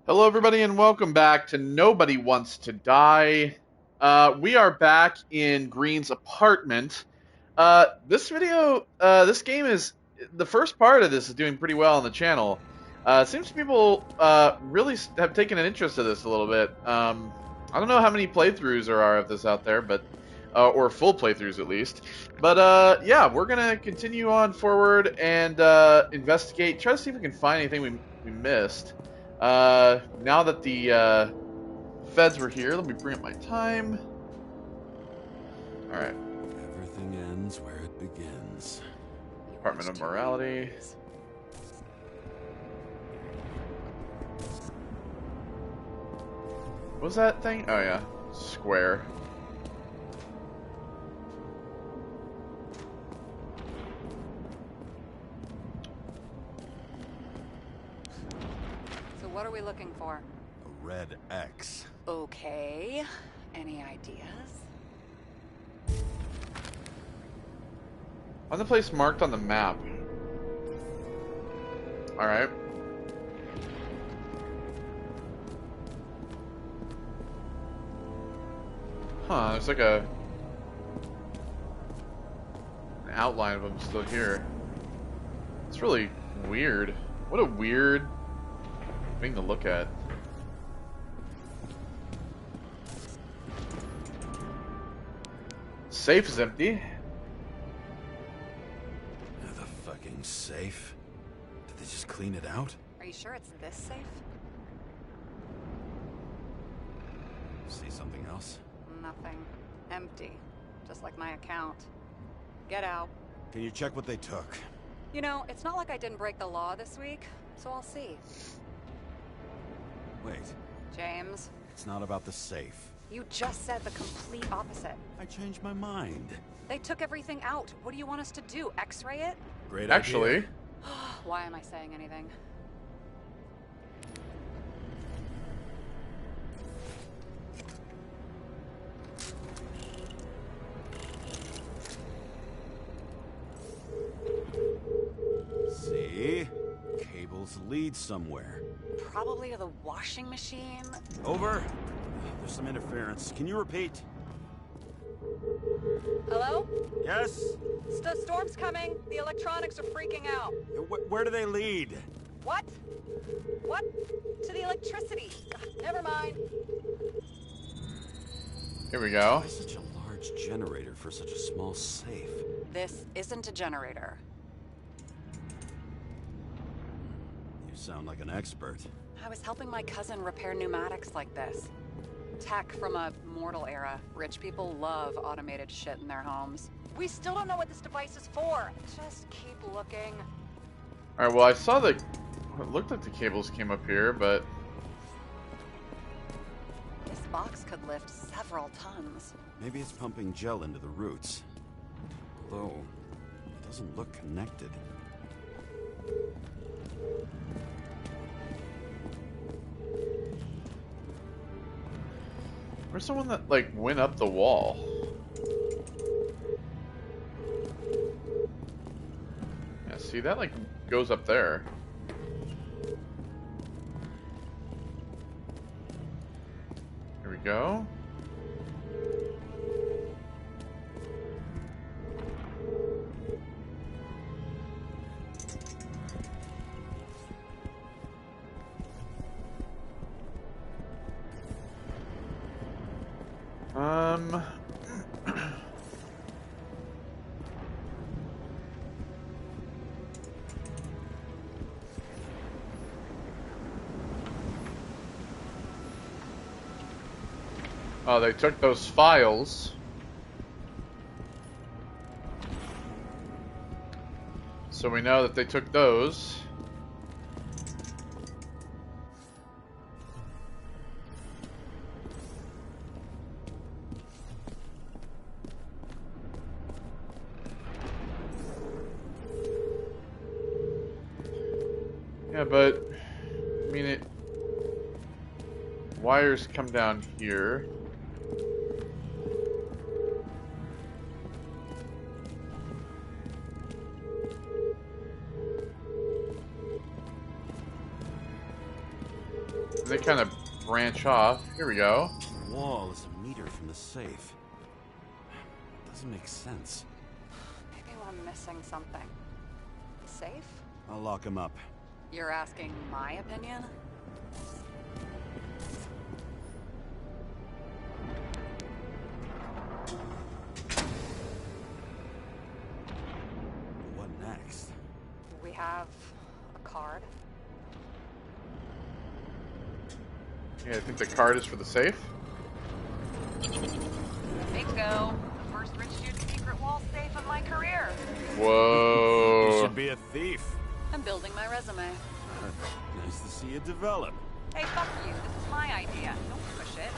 Hello, everybody, and welcome back to Nobody Wants to Die. We are back in Green's apartment. This game is the first part of this is doing pretty well on the channel. It seems people really have taken an interest to this a little bit. I don't know how many playthroughs there are of this out there, but or full playthroughs at least. But yeah, we're gonna continue on forward and investigate, try to see if we can find anything we missed. Now that the feds were here, let me bring up my time. All right. Everything ends where it begins. Department of Morality. What was that thing? Oh yeah, square. So what are we looking for? A red X. Okay. Any ideas? On the place marked on the map. All right. Huh, there's like an outline of them still here. It's really weird. What a weird thing to look at. Safe is empty. The fucking safe? Did they just clean it out? Are you sure it's this safe? See something else? Nothing. Empty. Just like my account. Get out. Can you check what they took? You know, it's not like I didn't break the law this week, so I'll see. Wait, James, it's not about the safe. you just said the complete opposite. I changed my mind. They took everything out. What do you want us to do? X-ray it? Great Actually, idea. Why am I saying anything? See? Cables lead somewhere. Probably to the washing machine. Over. There's some interference. Can you repeat? Hello? Yes? The storm's coming. The electronics are freaking out. Where do they lead? What? What? To the electricity. Never mind. here we go. Why such a large generator for such a small safe? This isn't a generator. You sound like an expert. I was helping my cousin repair pneumatics like this. Tech from a mortal era. Rich people love automated shit in their homes. We still don't know what this device is for. Just keep looking. All right. Well, I saw the. It looked like the cables came up here, but This box could lift several tons. Maybe it's pumping gel into the roots. Although, it doesn't look connected. there's someone that like went up the wall. Yeah, see that like goes up there. Here we go. Um. Oh, they took those files. So we know that they took those. Yeah, but I mean it. Wires come down here. They kind of branch off. Here we go. The wall is a meter from the safe. Doesn't make sense. Maybe we're missing something. Safe? I'll lock him up. You're asking my opinion? What next? We have a card. Yeah, I think the card is for the safe. Bingo! The first rich dude's secret wall safe of my career. Whoa. You should be a thief. I'm building my resume. Nice to see you develop. Hey, fuck you. This is my idea. Don't push it.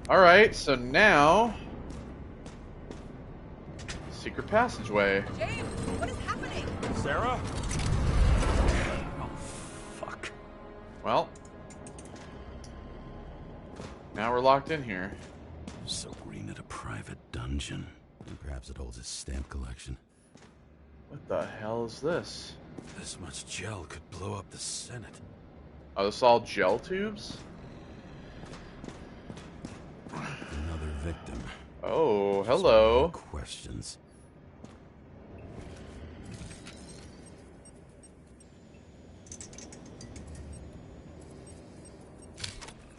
Alright, so now... Secret passageway. James, what is happening? Sarah? Oh, fuck. Well. Now we're locked in here. So Green at a private dungeon. And perhaps it holds his stamp collection. What the hell is this? This much gel could blow up the Senate. Oh, this is all gel tubes? Another victim. Oh, hello. Questions.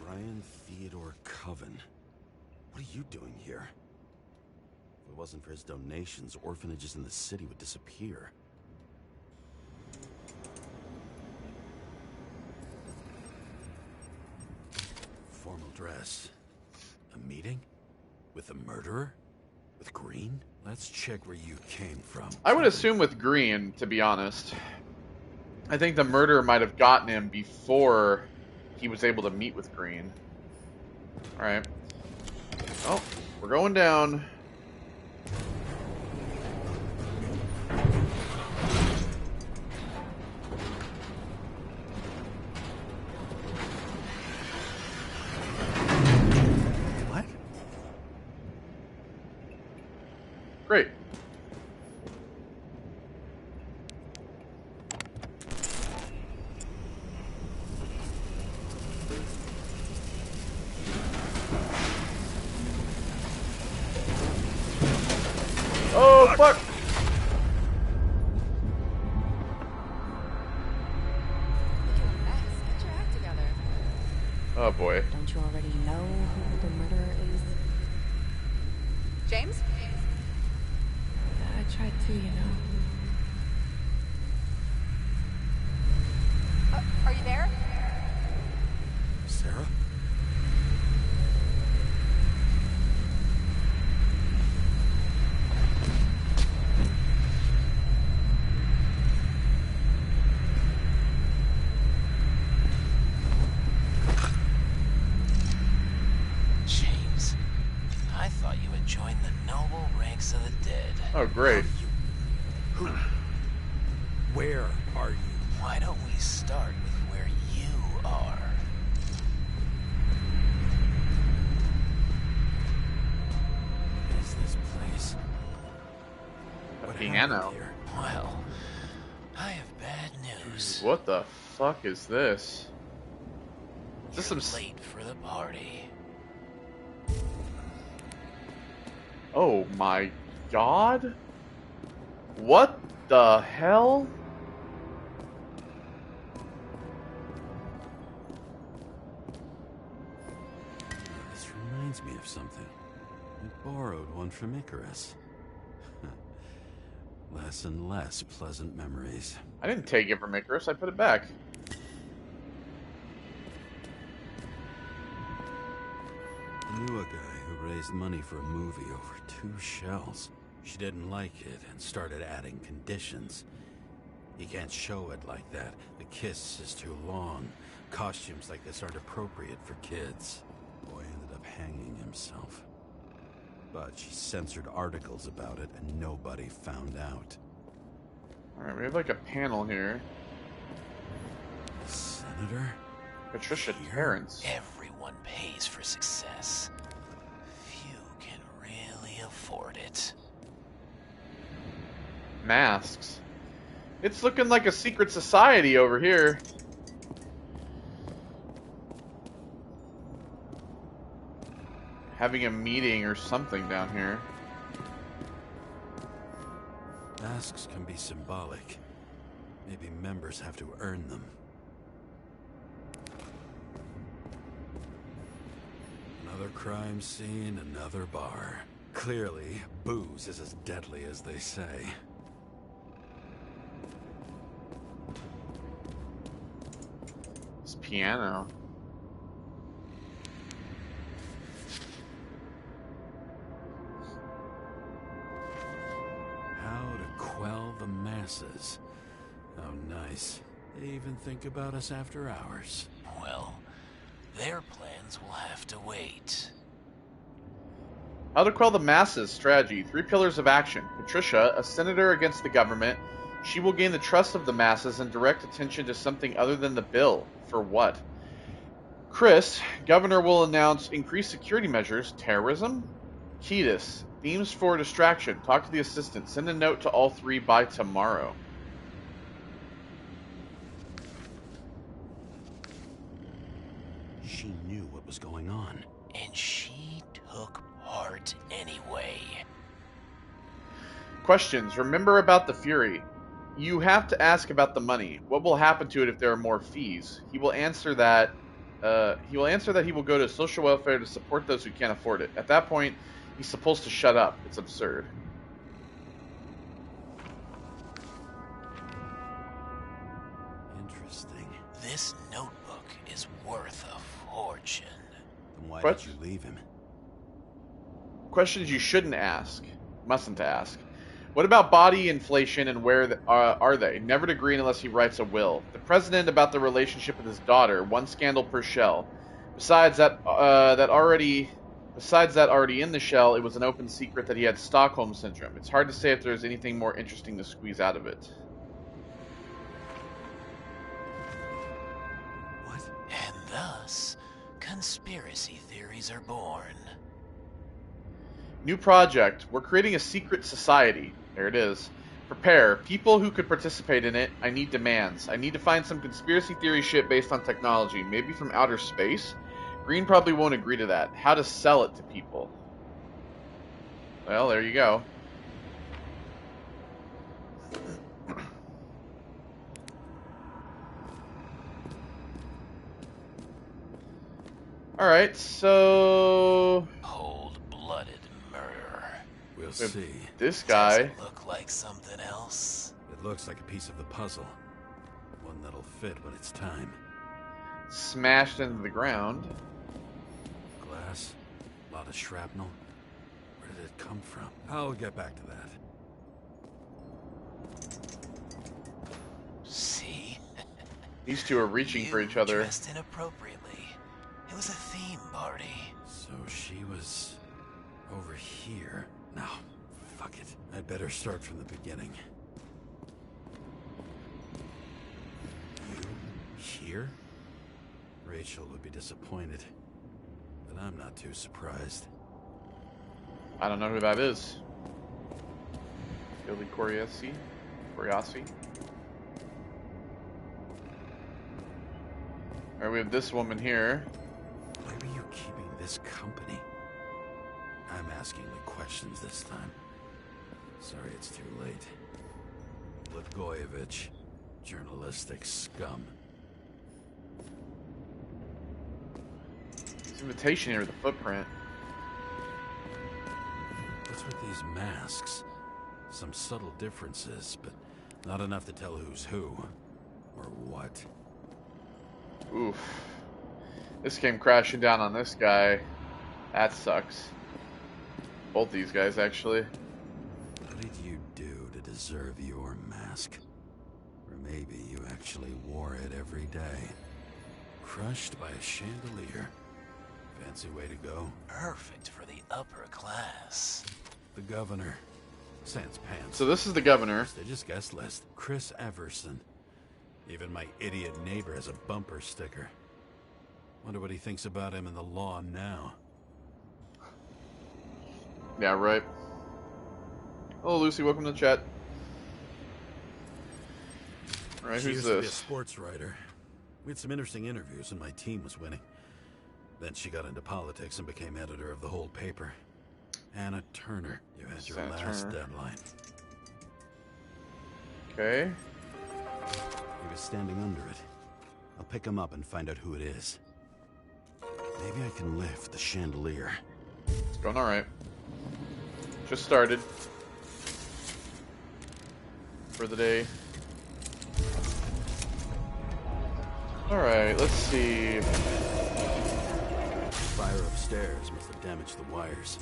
Brian Theodore Coven. What are you doing here? If it wasn't for his donations, orphanages in the city would disappear. Formal dress. A meeting? With a murderer? With Green? Let's check where you came from. I would assume with Green, to be honest. I think the murderer might have gotten him before he was able to meet with Green. Alright. Oh, we're going down. What? Great. Oh, fuck! Get your act together. Oh, boy. Don't you already know who the murderer is? James? I tried to, you know. Are you there? Sarah? James, I thought you had joined the noble ranks of the dead. Oh, great. Who? Where are you? Why don't we start with where you are? What is this place? A What piano. happened here? Well, I have bad news. What the fuck is this? Is this You're some... late for the party. Oh my god? What the hell? This reminds me of something. I borrowed one from Icarus. Less and less pleasant memories. I didn't take it from Icarus, I put it back. I knew a guy who raised money for a movie over 2 shells. She didn't like it and started adding conditions. You can't show it like that. The kiss is too long. Costumes like this aren't appropriate for kids. Boy ended up hanging himself. But she censored articles about it and nobody found out. Alright, we have like a panel here. Senator? Patricia Terrence. Everyone pays for success. Few can really afford it. Masks. It's looking like a secret society over here. Having a meeting or something down here. Masks can be symbolic. Maybe members have to earn them. Another crime scene, another bar. Clearly, booze is as deadly as they say. This piano. How to quell the masses. Oh, nice. They even think about us after hours. Well, their plans will have to wait. How to quell the masses strategy. 3 pillars of action. Patricia, a senator against the government. She will gain the trust of the masses and direct attention to something other than the bill. For what? Chris, governor will announce increased security measures. Terrorism? Ketis, themes for distraction. Talk to the assistant. Send a note to all 3 by tomorrow. She knew what was going on. And she took part anyway. Questions. Remember about the Fury. You have to ask about the money. What will happen to it if there are more fees? He will answer that he will go to social welfare to support those who can't afford it. At that point, he's supposed to shut up. It's absurd. Interesting. This notebook is worth a fortune. Then why What? did you leave him? Questions you shouldn't ask. Mustn't ask. What about body inflation and where are they? Never to agree unless he writes a will. The president about the relationship with his daughter. 1 scandal per shell. Besides that already in the shell, it was an open secret that he had Stockholm syndrome. It's hard to say if there's anything more interesting to squeeze out of it. What? And thus, conspiracy theories are born. New project. We're creating a secret society. There it is. Prepare. People who could participate in it. I need demands. I need to find some conspiracy theory shit based on technology. Maybe from outer space? Green probably won't agree to that. How to sell it to people. Well, there you go. Alright, so... Cold-blooded murder. We'll see. This guy... Does it look like something else? It looks like a piece of the puzzle. One that'll fit when it's time. smashed into the ground. Glass? A lot of shrapnel? Where did it come from? I'll get back to that. See? These two are reaching for each other. Dressed inappropriately. It was a theme party. So she was over here. No, fuck it. I'd better start from the beginning. You here? Rachel would be disappointed, but I'm not too surprised. I don't know who that is. Billy Coriassi? Alright, we have this woman here. Why were you keeping this company? I'm asking the questions this time. Sorry it's too late. Blagojevich, journalistic scum. This invitation here with the footprint. What's with these masks? Some subtle differences, but not enough to tell who's who. Or what. Oof. This came crashing down on this guy. That sucks. Both these guys, actually. What did you do to deserve your mask? Or maybe you actually wore it every day. Crushed by a chandelier. Fancy way to go. Perfect for the upper class. The governor. Sans pants. So this is the governor. Prestigious guest list. Chris Everson. Even my idiot neighbor has a bumper sticker. Wonder what he thinks about him in the law now. Yeah, right. Hello, Lucy. Welcome to the chat. Right, She who's used to be a this? sports writer. We had some interesting interviews and my team was winning. Then she got into politics and became editor of the whole paper. Anna Turner, you had your Anna last Turner. deadline. Okay. He was standing under it. I'll pick him up and find out who it is. Maybe I can lift the chandelier. It's going alright. Just started. For the day. Alright, let's see. Fire upstairs must have damaged the wires.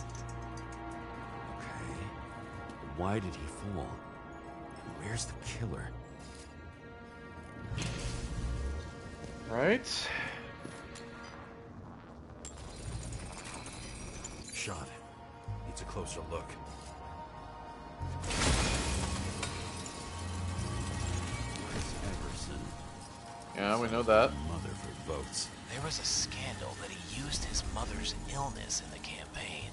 Okay. Why did he fall? And where's the killer? Right. Shot. Needs a closer look. Chris Everson. Yeah, we know that. Mother for votes. There was a scandal that he used his mother's illness in the campaign.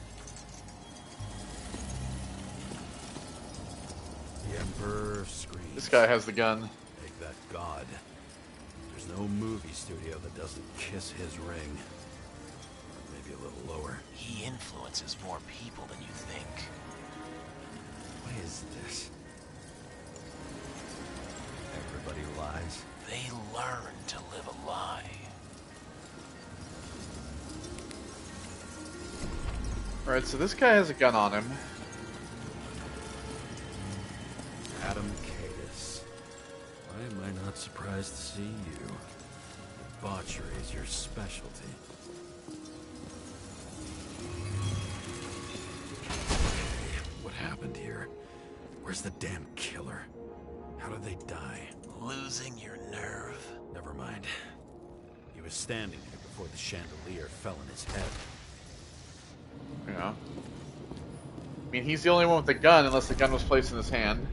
The Emperor screams. This guy has the gun. Make that God. There's no movie studio that doesn't kiss his ring. Or maybe a little lower. He influences more people than you think. What is this? Everybody lies. They learn to live a lie. Alright, so this guy has a gun on him. Adam Cadis. Why am I not surprised to see you? Debauchery is your specialty. What happened here? Where's the damn killer? How did they die? Losing your nerve. Never mind. He was standing here before the chandelier fell on his head. Yeah. I mean, he's the only one with the gun, unless the gun was placed in his hand.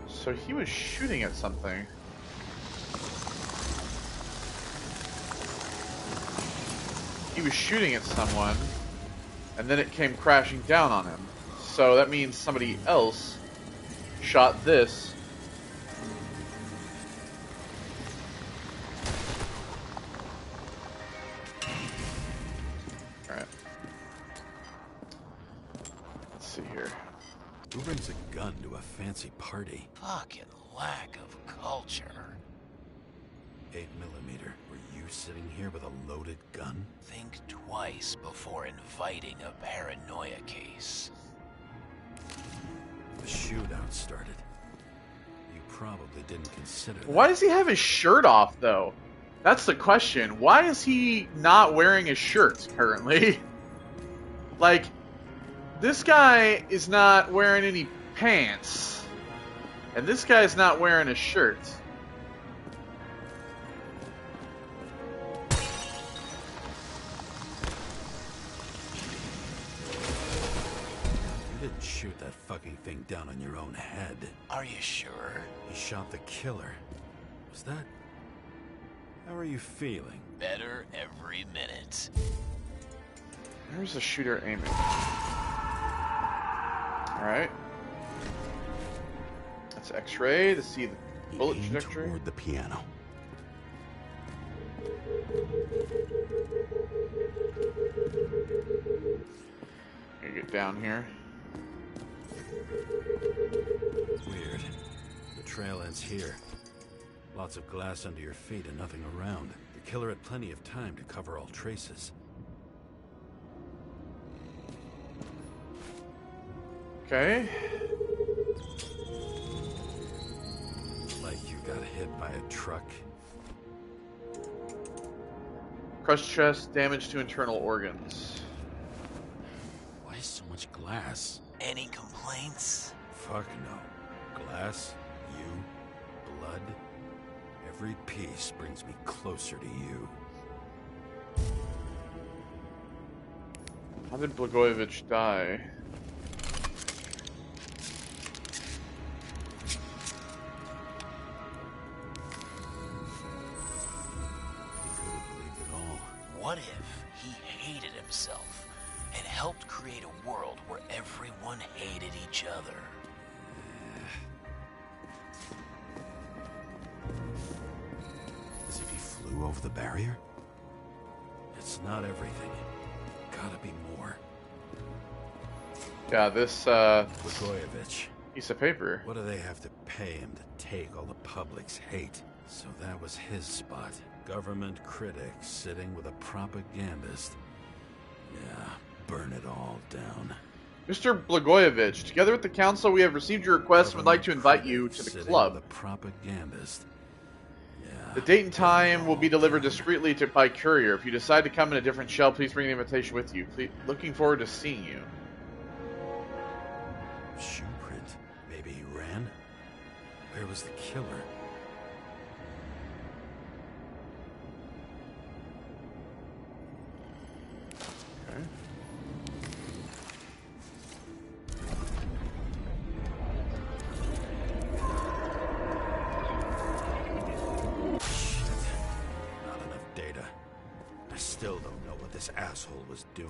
So he was shooting at something. He was shooting at someone, and then it came crashing down on him. So that means somebody else shot this. Alright. Let's see here. Who brings a gun to a fancy party? Fucking lack of culture. 8mm. Were you sitting here with a loaded gun? Think twice before inviting a paranoia case. The shootout started. You probably didn't consider that. Why does he have his shirt off, though? That's the question. Why is he not wearing his shirt currently? Like, this guy is not wearing any pants. And this guy's not wearing a shirt. You didn't shoot that fucking thing down on your own head. Are you sure? You shot the killer. Was that... How are you feeling? Better every minute. Where's the shooter aiming? Alright. That's X-ray to see the bullet Aim trajectory. toward the piano. Gonna get down here. Weird. The trail ends here. Lots of glass under your feet and nothing around. The killer had plenty of time to cover all traces. Okay. Like you got hit by a truck. Crushed chest, damage to internal organs. Why so much glass? Any complaints? Fuck no. Glass, you, blood. Every piece brings me closer to you. How did Blagojevich die? He could have believed it all. What if he himself and helped create a world where everyone hated each other. As if he flew over the barrier? It's not everything. Gotta be more. Yeah, this Blagojevich. piece of paper. What do they have to pay him to take all the public's hate? So that was his spot. Government critic sitting with a propagandist. Yeah, burn it all down. Mr. Blagojevich, together with the council, we have received your request and would like to invite you to the Sitting club. with a propagandist. Yeah. The date and time will be delivered discreetly by courier. If you decide to come in a different shell, please bring the invitation with you. Looking forward to seeing you. Shoe print. Maybe he ran? Where was the killer? Okay. Shit. Not enough data. I still don't know what this asshole was doing.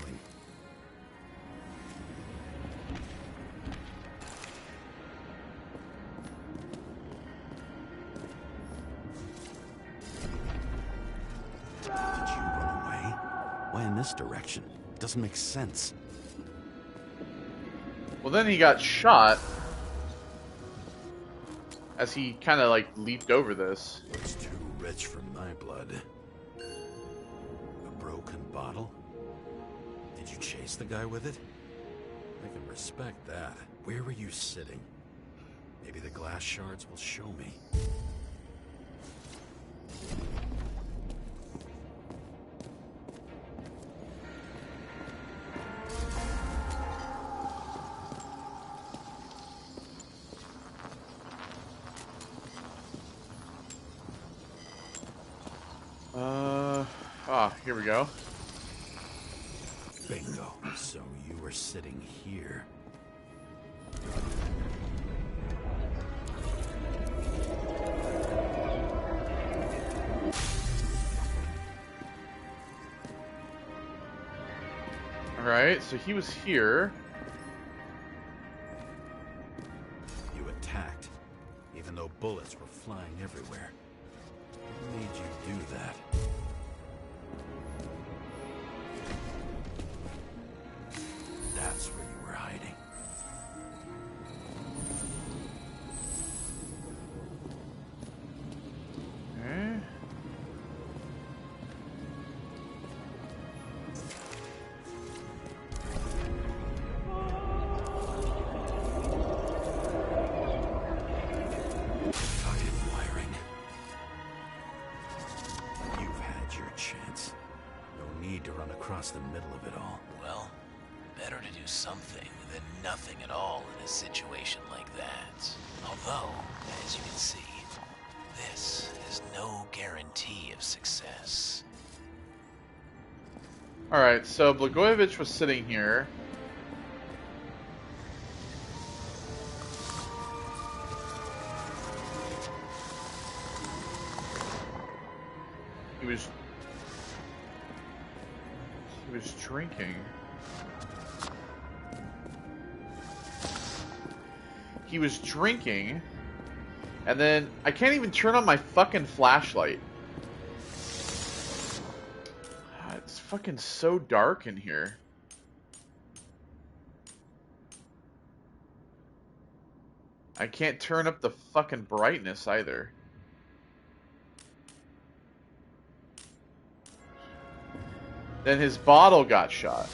Did you run away? Why in this direction? Doesn't make sense. Well, then he got shot as he kind of like leaped over this. Looks too rich for my blood. A broken bottle? Did you chase the guy with it? I can respect that. Where were you sitting? Maybe the glass shards will show me. Here we go. Bingo. So you were sitting here. Alright, so he was here. You attacked, even though bullets were flying everywhere. What made you do that? That's where you were hiding. Okay. Target wiring. You've had your chance. No need to run across the middle of it all. Well, better to do something than nothing at all in a situation like that. Although, as you can see, this is no guarantee of success. Alright, so Blagojevich was sitting here. He was drinking. He was drinking, and then I can't even turn on my fucking flashlight. It's fucking so dark in here. I can't turn up the fucking brightness either. Then his bottle got shot.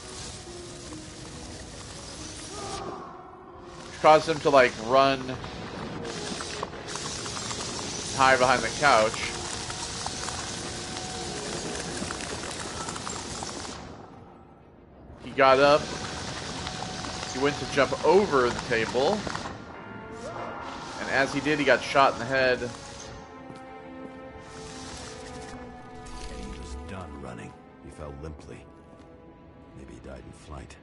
Which caused him to like run, hide behind the couch. He got up. He went to jump over the table. And as he did, he got shot in the head. And he was done running. He fell limply. Maybe he died in flight.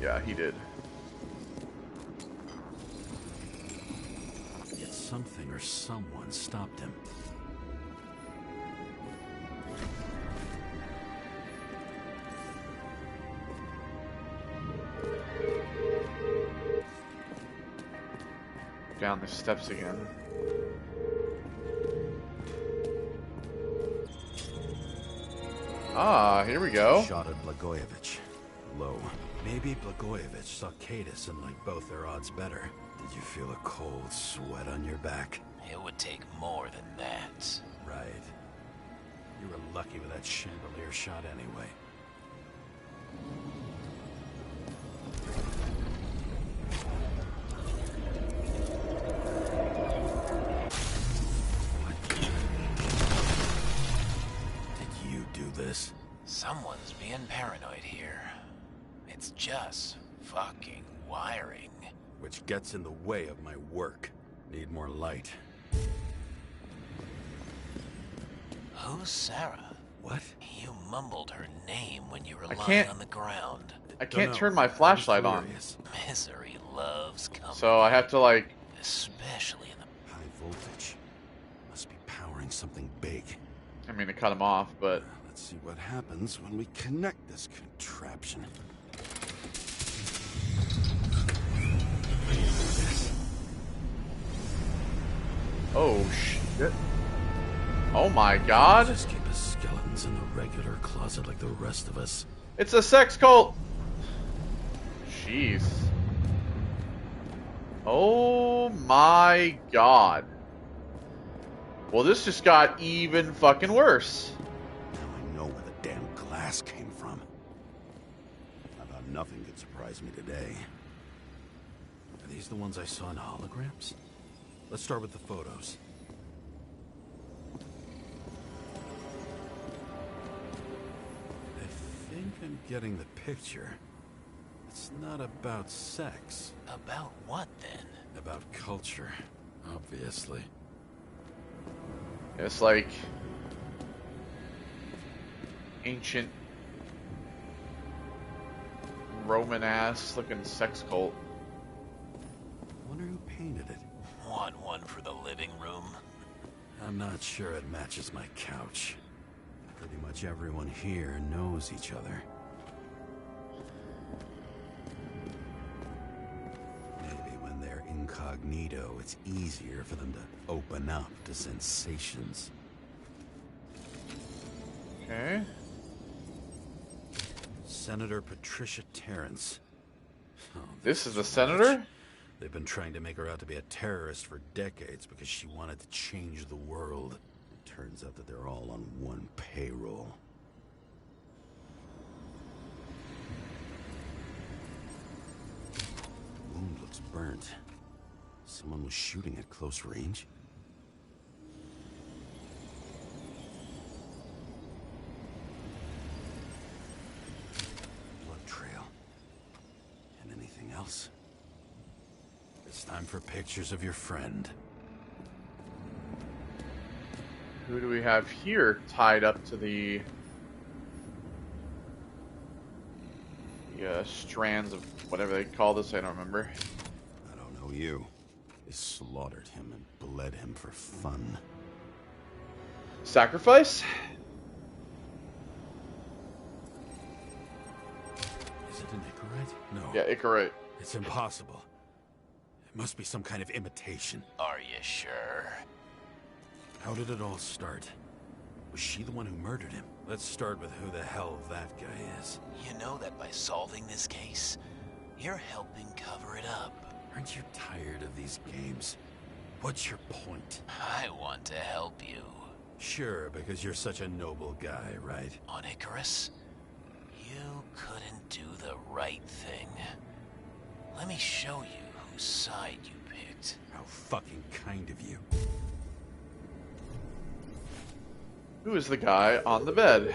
Yeah, he did. Yet something or someone stopped him. Down the steps again. Ah, here we go. Shot at Blagojevich. Low. Maybe Blagojevich saw Cadis and liked both their odds better. Did you feel a cold sweat on your back? It would take more than that. Right. You were lucky with that chandelier shot anyway. Did you do this? Someone's being paranoid here. It's just fucking wiring. Which gets in the way of my work. Need more light. Who's Sarah? What? You mumbled her name when you were I lying can't- on the ground. I can't Dunno. turn my flashlight on, Furious. Misery loves company. so I have to like. Especially in the... High voltage. Must be powering something big. I mean, to cut him off, but Let's see what happens when we connect this contraption. oh shit! Oh my god! Just keep his skeletons in the regular closet like the rest of us. It's a sex cult. Jeez. Oh my god. Well, this just got even fucking worse. Now I know where the damn glass came from. I thought nothing could surprise me today. Are these the ones I saw in holograms? Let's start with the photos. I think I'm getting the picture. It's not about sex. About what, then? About culture, obviously. It's like ancient Roman ass looking sex cult. Wonder who painted it. Want one for the living room? I'm not sure it matches my couch. Pretty much everyone here knows each other. Maybe when they're incognito, it's easier for them to open up to sensations. Okay. Senator Patricia Terrence. Oh, This is the senator? they've been trying to make her out to be a terrorist for decades because she wanted to change the world. It turns out that they're all on one payroll. Wound looks burnt. Someone was shooting at close range. Blood trail. And anything else? It's time for pictures of your friend. Who do we have here tied up to the strands of whatever they call this? I don't remember. I don't know you. They slaughtered him and bled him for fun. Sacrifice? Is it an Icarite? No. Yeah, Icarite. It's impossible. It must be some kind of imitation. Are you sure? How did it all start? Was she the one who murdered him? Let's start with who the hell that guy is. You know that by solving this case, you're helping cover it up. Aren't you tired of these games? What's your point? I want to help you. Sure, because you're such a noble guy, right? On Icarus, you couldn't do the right thing. Let me show you whose side you picked. How fucking kind of you. Who is the guy on the bed?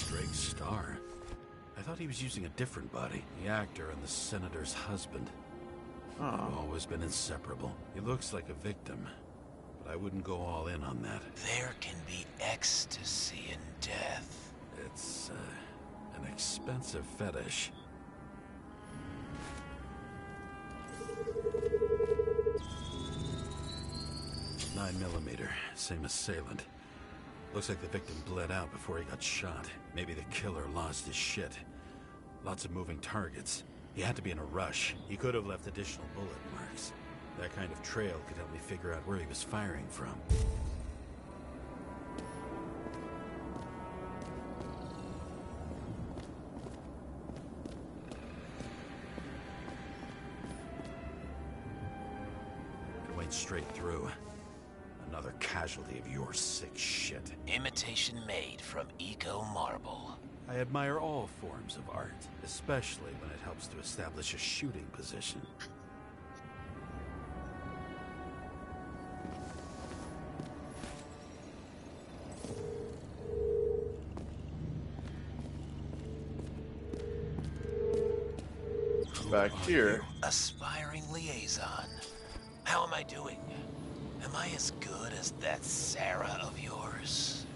Drake Starr. I thought he was using a different body. The actor and the senator's husband. They've Oh. always been inseparable. He looks like a victim, but I wouldn't go all in on that. There can be ecstasy in death. It's, an expensive fetish. .9mm, same assailant. Looks like the victim bled out before he got shot. Maybe the killer lost his shit. Lots of moving targets. He had to be in a rush. He could have left additional bullet marks. That kind of trail could help me figure out where he was firing from. It went straight through. Another casualty of your sick shit. Imitation made from Eco Marble. I admire all forms of art, especially when it helps to establish a shooting position. Back here. Aspiring liaison. How am I doing? Am I as good as that Sarah of yours?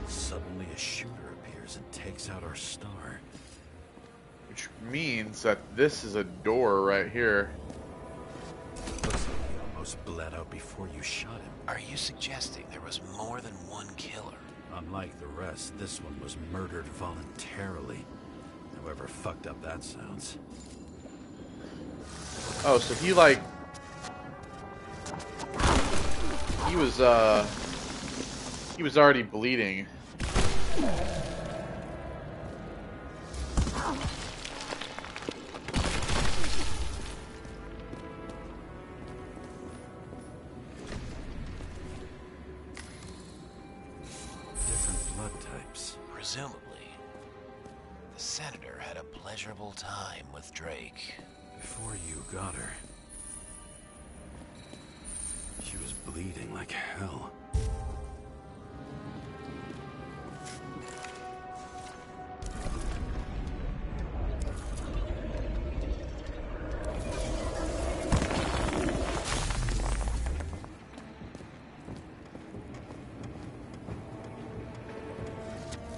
Suddenly a shooter appears and takes out our star. Which means that this is a door right here. Looks like he almost bled out before you shot him. Are you suggesting there was more than one killer? Unlike the rest, this one was murdered voluntarily. However fucked up that sounds. Oh, so he like... He was already bleeding. Different blood types. Presumably, the Senator had a pleasurable time with Drake. Before you got her, she was bleeding like hell.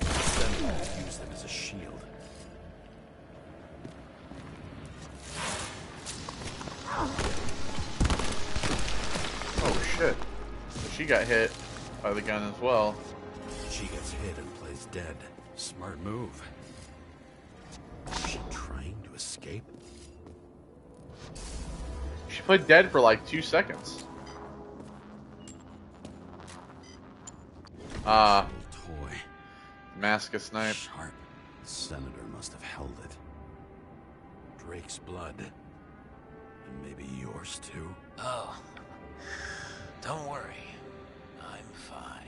Senator used it as a shield. Oh shit. So she got hit by the gun as well. She gets hit and plays dead. Smart move. Is she trying to escape? She played dead for like 2 seconds. Ah, Little toy. Maska snipe. Sharp. The Senator must have held it. Drake's blood. And maybe yours too. Oh, don't worry. I'm fine.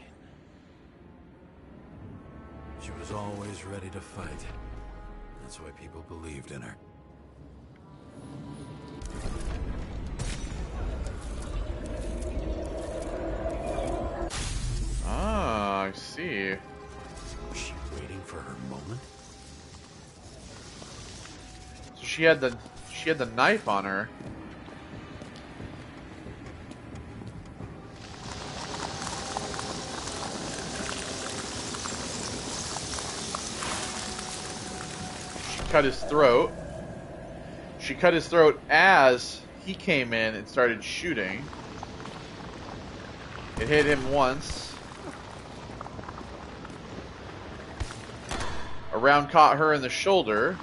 She was always ready to fight. That's why people believed in her. Ah, I see. Was she waiting for her moment? So she had the knife on her. She cut his throat. She cut his throat as he came in and started shooting. It hit him once. A round caught her in the shoulder.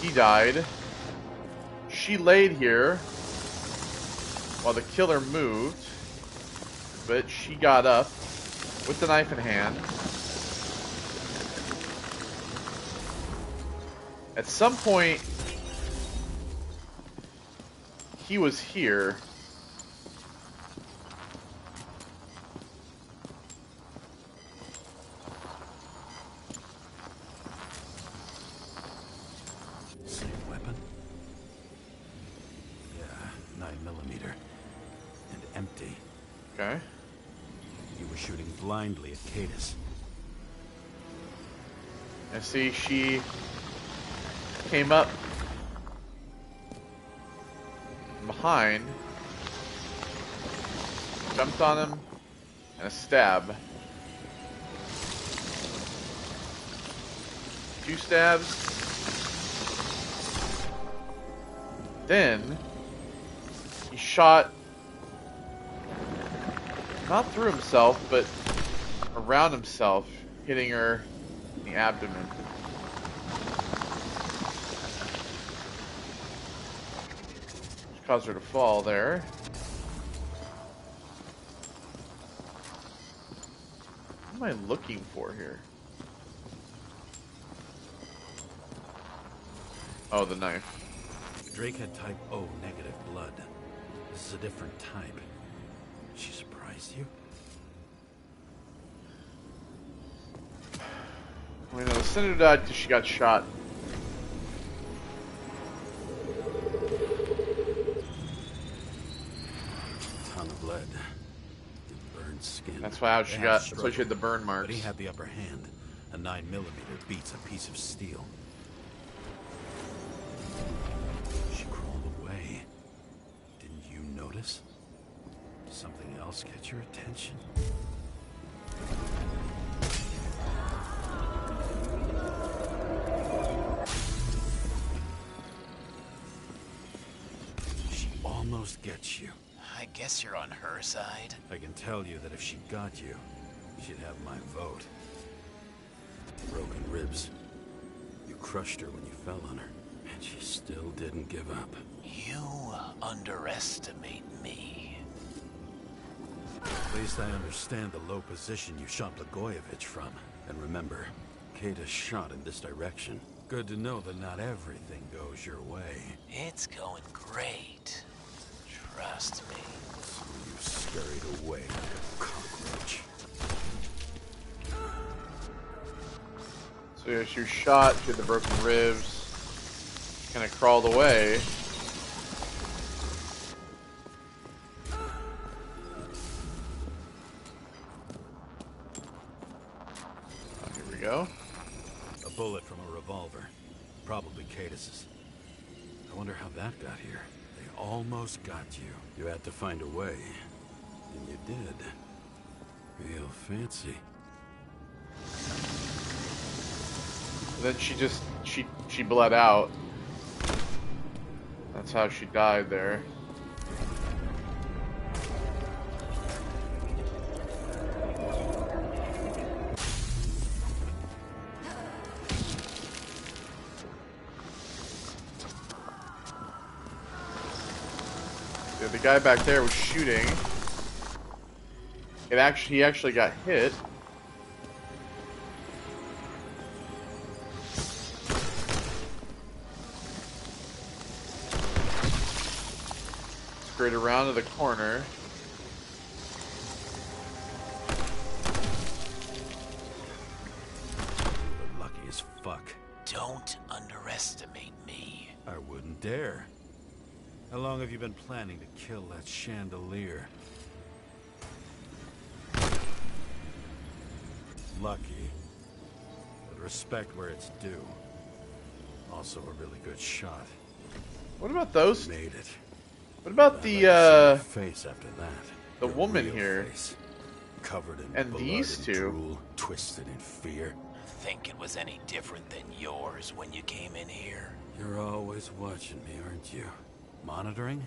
He died. She laid here while the killer moved, but she got up with the knife in hand. At some point, he was here. Same weapon? Yeah, 9mm. And empty. Okay. He was shooting blindly at Cadis. I see she came up behind, jumped on him, and a stab. 2 stabs. Then he shot not through himself, but around himself, hitting her in the abdomen. Which caused her to fall there. What am I looking for here? Oh, the knife. Drake had type O negative blood. This is a different type. She surprised you? I mean, the senator died because she got shot. Ton of lead. Burned skin. That's why she got. That's why she had the burn marks. But he had the upper hand. A 9mm beats a piece of steel. She crawled away. Didn't you notice? Something else get your attention? She almost gets you. I guess you're on her side. I can tell you that if she got you, she'd have my vote. Broken ribs. You crushed her when you fell on her, and she still didn't give up. You underestimate me. At least I understand the low position you shot Blagojevich from. And remember, Kata's shot in this direction. Good to know that not everything goes your way. It's going great. Trust me. So you scurried away like a cockroach. So yeah, she was shot, she had the broken ribs, kind of crawled away. Oh, here we go. A bullet from a revolver. Probably Katis's. I wonder how that got here. They almost got you. You had to find a way. And you did. Real fancy. Then she bled out. That's how she died there. Yeah, the guy back there was shooting. He actually got hit. Straight around to the corner. You're lucky as fuck. Don't underestimate me. I wouldn't dare. How long have you been planning to kill that chandelier? Lucky. But respect where it's due. Also a really good shot. What about those? You made it. What about I'd like to see your the face after that? the Your woman real here? face. Covered in And blood these and two? drool, twisted in fear. Think it was any different than yours when you came in here? You're always watching me, aren't you? Monitoring?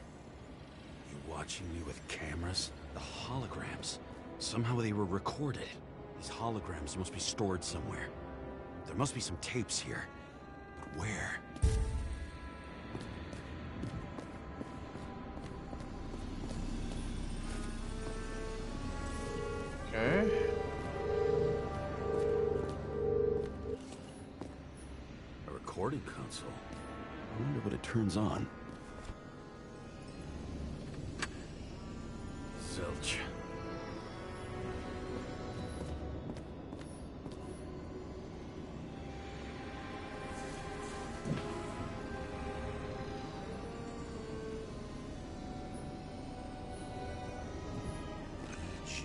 You watching me with cameras? The holograms. Somehow they were recorded. These holograms must be stored somewhere. There must be some tapes here. But where? Okay. A recording console. I wonder what it turns on. Zilch. Gee,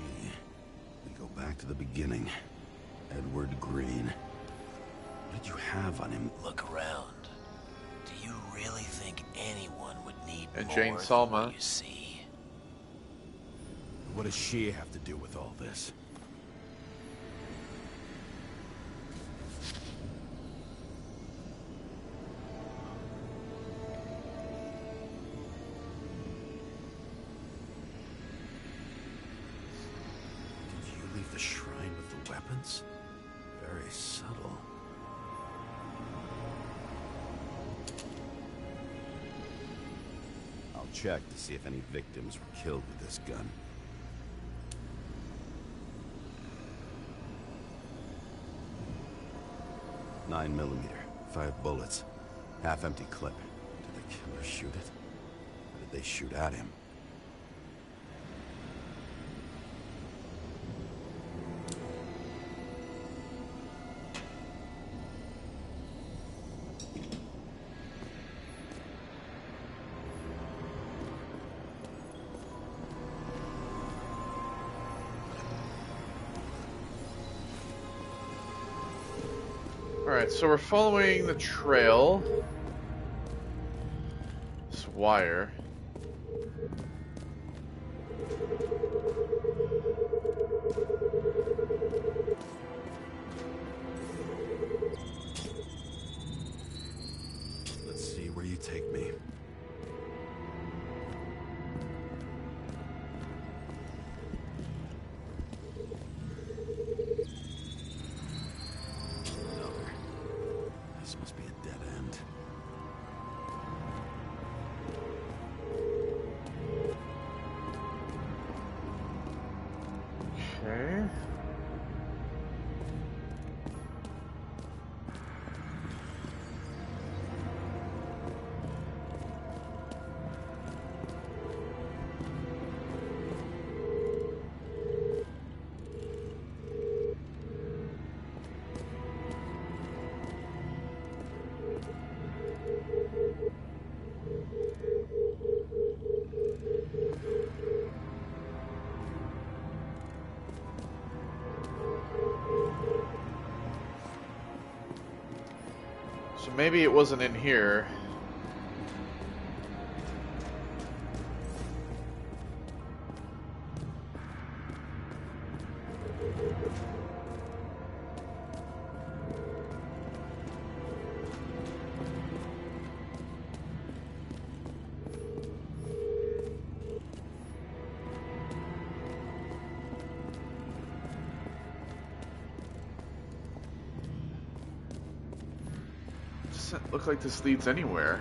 we go back to the beginning. Edward Green. What did you have on him? Look around. Do you really think anyone would need And more Jane than Salma. what you see? What does she have to do with all this? check to see if any victims were killed with this gun. .9mm, 5 bullets, half-empty clip. Did the killer shoot it? Or did they shoot at him? Alright, so we're following the trail. This wire. Let's see where you take me. This must be a dead end. Okay. So maybe it wasn't in here. Doesn't look like this leads anywhere.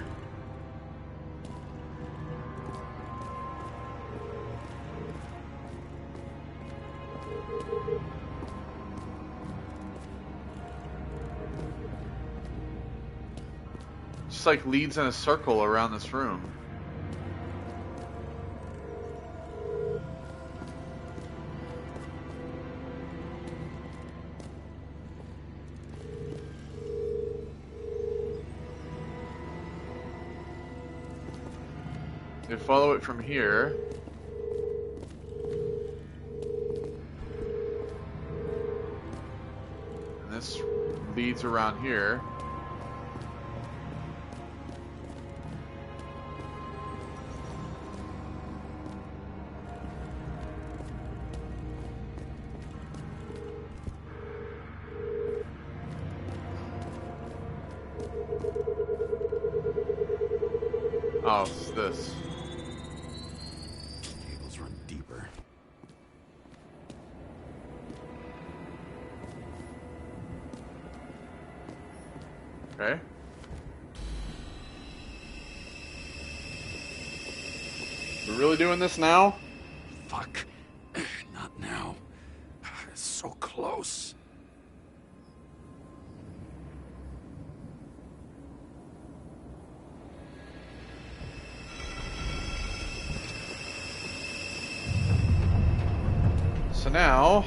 Just like leads in a circle around this room. You follow it from here. And this leads around here. Oh, it's this. Cables run deeper. Okay. We're really doing this now? Fuck. Not now. It's so close. So now...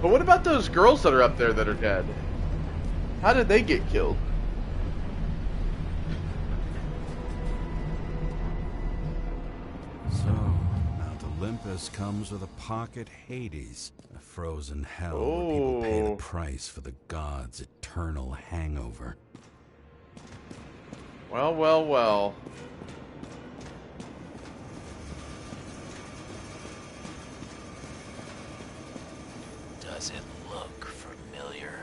But what about those girls that are up there that are dead? How did they get killed? So, Mount Olympus comes with a pocket Hades. A frozen hell where people pay the Oh. price for the gods' eternal hangover. Well, well, well. Does it look familiar?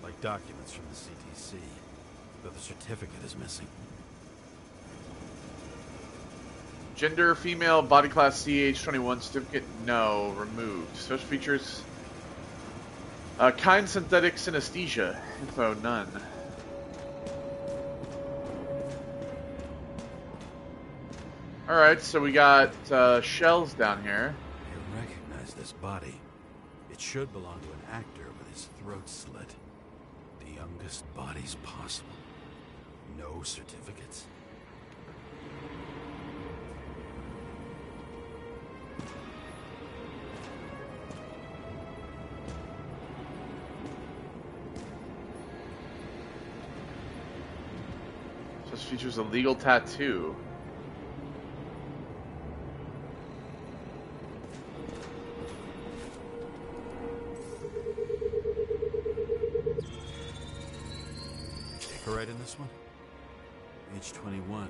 Like documents from the CTC, but the certificate is missing. Gender, female, body class CH21, certificate, no, removed. Special features, kind synthetic synesthesia, info, none. Alright, so we got shells down here. I recognize this body. It should belong to an actor with his throat slit. The youngest bodies possible. No certificates. Just features a legal tattoo. Right in this one? Age 21.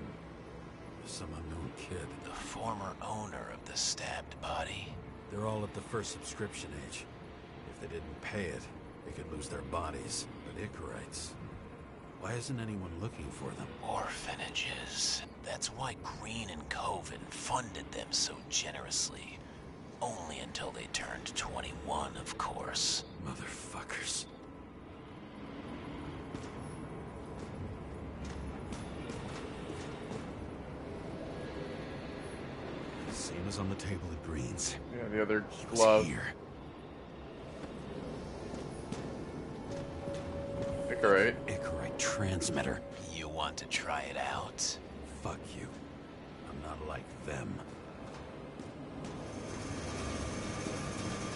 Some unknown kid. The former owner of the stabbed body. They're all at the first subscription age. If they didn't pay it, they could lose their bodies. But Icarites... Why isn't anyone looking for them? Orphanages. That's why Green and Coven funded them so generously. Only until they turned 21, of course. Motherfuckers. Same as on the table at Green's. Yeah, the other He was glove. here. Icarite. Icarite transmitter. You want to try it out? Fuck you. I'm not like them.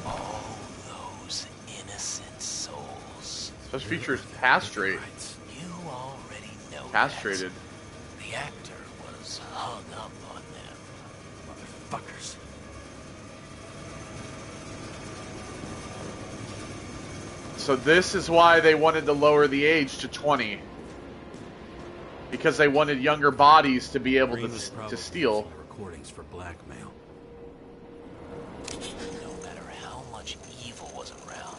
All those innocent souls. Special features castrate. Icarites. You already know Castrated. that. The actor was hung up on them. Motherfuckers. So this is why they wanted to lower the age to 20. Because they wanted younger bodies to be able Green was to probably steal. using the recordings for blackmail. No matter how much evil was around,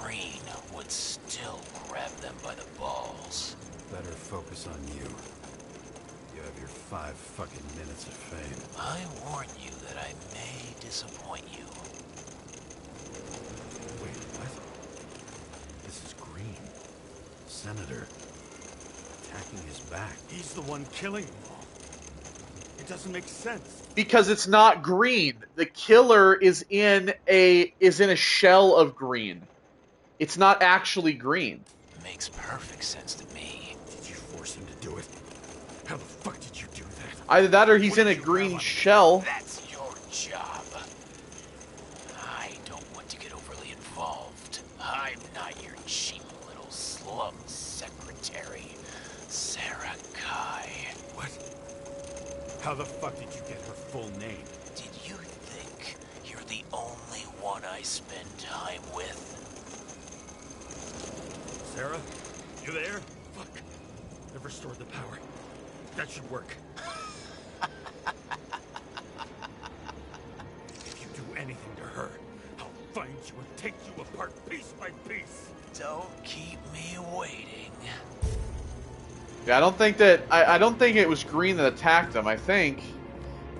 Green would still grab them by the balls. Better focus on you. You have your 5 fucking minutes of fame. I warn you that I may disappoint you. Wait, what? This is Green. Senator. Attacking his back. He's the one killing them all. It doesn't make sense. Because it's not green. The killer is in a shell of green. It's not actually green. Makes perfect sense to me. Did you force him to do it? How the fuck did you do that? Either that or he's What in a did you green grab on? shell. That's your job. I don't want to get overly involved. I'm not your cheap little slum secretary, Sarah Kai. What? How the fuck did you get her full name? Did you think you're the only one I spend time with? Sarah? You there? Fuck. I've restored the power. That should work. If you do anything to her, I'll find you and take you apart piece by piece. Don't keep me waiting. Yeah, I don't think it was green that attacked him. I think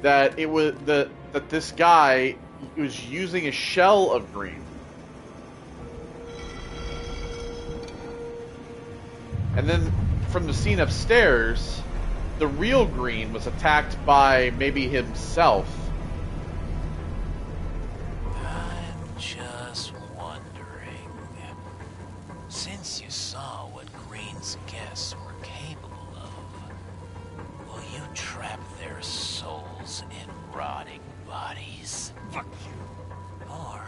that it was that this guy was using a shell of green. And then from the scene upstairs, the real Green was attacked by maybe himself. I'm just wondering. Since you saw what Green's guests were capable of, will you trap their souls in rotting bodies? Fuck you. Or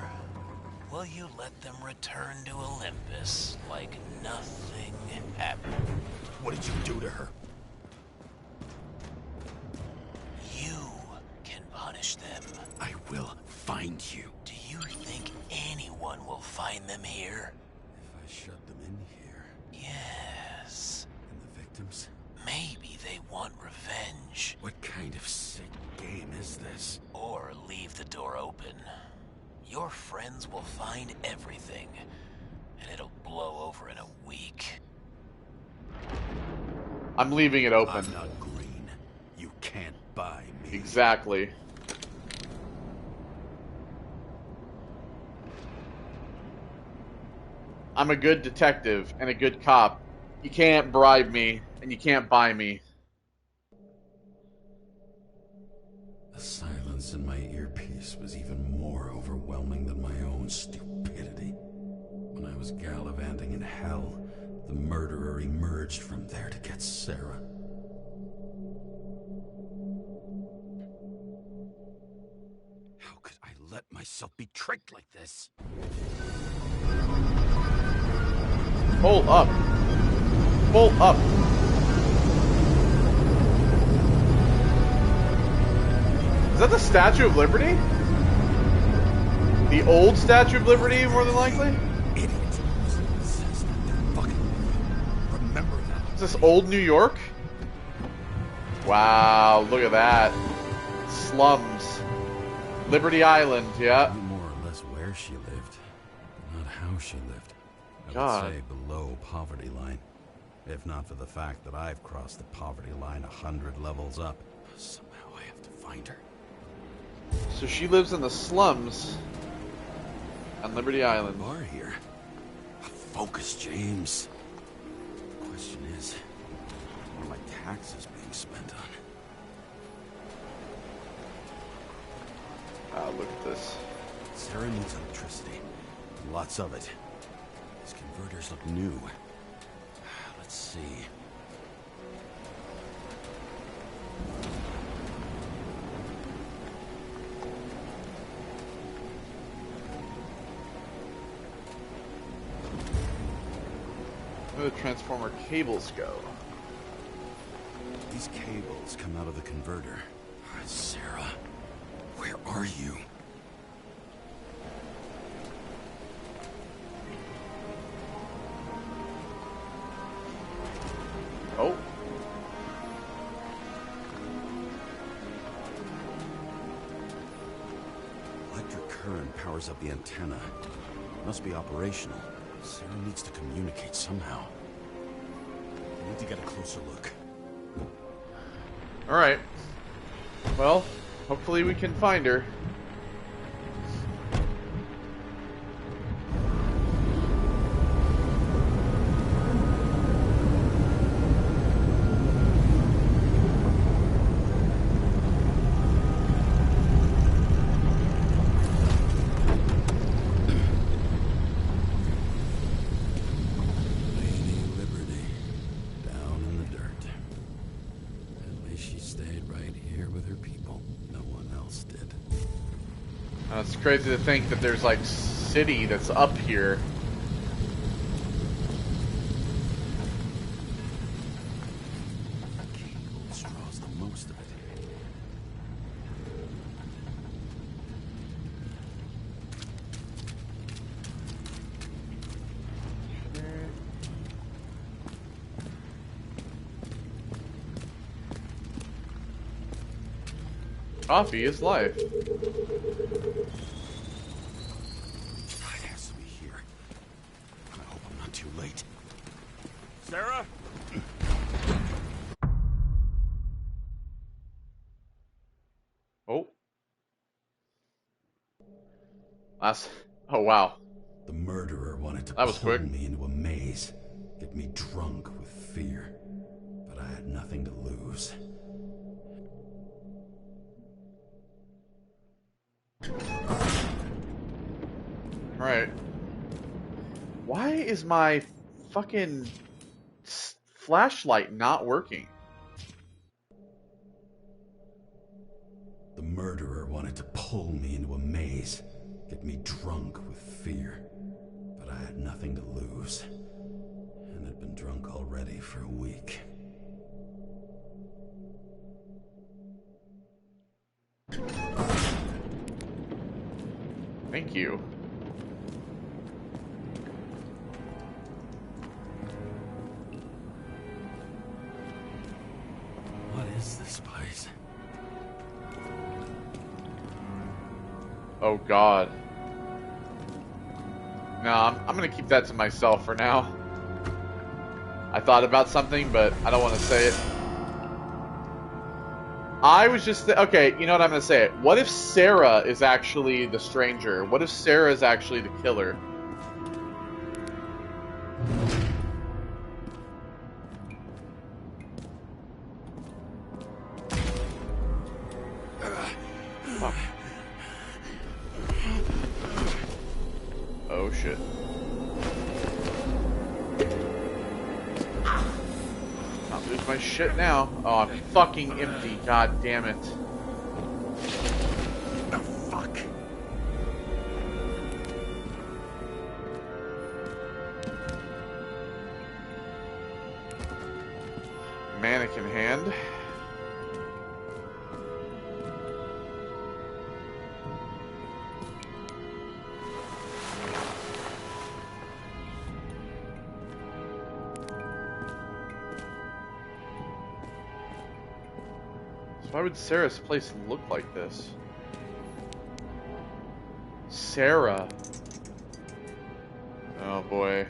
will you let them return to Olympus like nothing happened? What did you do to her? You can punish them. I will find you. Do you think anyone will find them here? If I shut them in here, Yes. and the victims, Maybe they want revenge. what kind of sick game is this? Or leave the door open. Your friends will find everything, and it'll blow over in a week. I'm leaving it open. I'm not Green. You can't buy me. Exactly. I'm a good detective and a good cop. You can't bribe me and you can't buy me. The silence in my earpiece was even more overwhelming than my own stupidity. When I was gallivanting in hell, the murderer emerged from there to get Sarah. How could I let myself be tricked like this? Pull up. Pull up. Is that the Statue of Liberty? The old Statue of Liberty, more than likely? Idiot. Says that fucking. Remember that. Is this old New York? Wow, look at that. Slums. Liberty Island, yeah. I knew more or less where she lived, not how she lived. I God. would say below poverty line. If not for the fact that I've crossed the poverty line 100 levels up. Somehow I have to find her. So she lives in the slums on Liberty Island. Bar here. Focus, James. The question is, what are my taxes being spent on? Ah, look at this. Sarah needs electricity. Lots of it. These converters look new. Let's see. Where do the transformer cables go? These cables come out of the converter. Sarah, where are you? Oh. Electric current powers up the antenna. It must be operational. Sarah needs to communicate somehow. I need to get a closer look. Alright. Well, hopefully we can find her. Lady Liberty, down in the dirt. At least she stayed right here with her people. No one else did. It's crazy to think that there's like city that's up here. Cables draws the most of it. Coffee is life. It has to be here. I hope I'm not too late. Sarah? Oh. Oh, wow. The murderer wanted to That was pull quick. me into a maze, get me drunk with fear. But I had nothing to lose. Alright. Why is my fucking flashlight not working? The murderer wanted to pull me into a maze, get me drunk with fear. But I had nothing to lose. And had been drunk already for a week. Thank you. What is this place? Oh god. No, I'm gonna keep that to myself for now. I thought about something, but I don't want to say it. I was just... okay, you know what? I'm gonna say it. What if Sarah is actually the stranger? What if Sarah is actually the killer? I'll lose my shit now. Oh, I'm fucking empty. God damn it. The fuck? Mannequin hand. Why would Sarah's place look like this? Sarah. Oh boy.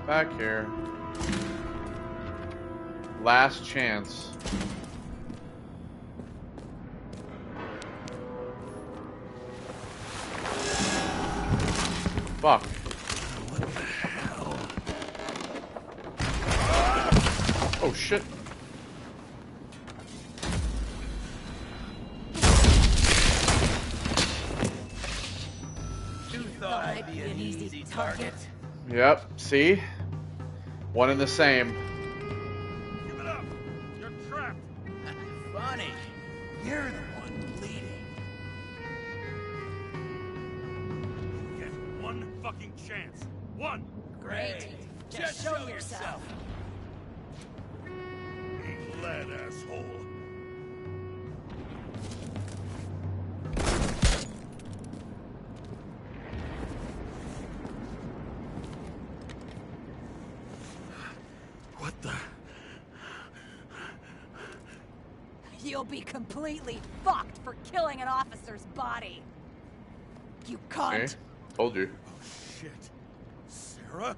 Back here. Last chance. Fuck. What the hell? Oh shit. You thought I'd be an easy target? Yep, see? One and the same. Give it up! You're trapped! Funny. You're the one bleeding. You get one fucking chance. One! Great. Just show yourself. Be glad, asshole. What the? You'll be completely fucked for killing an officer's body. You cunt. Okay. Told you. Oh shit. Sarah?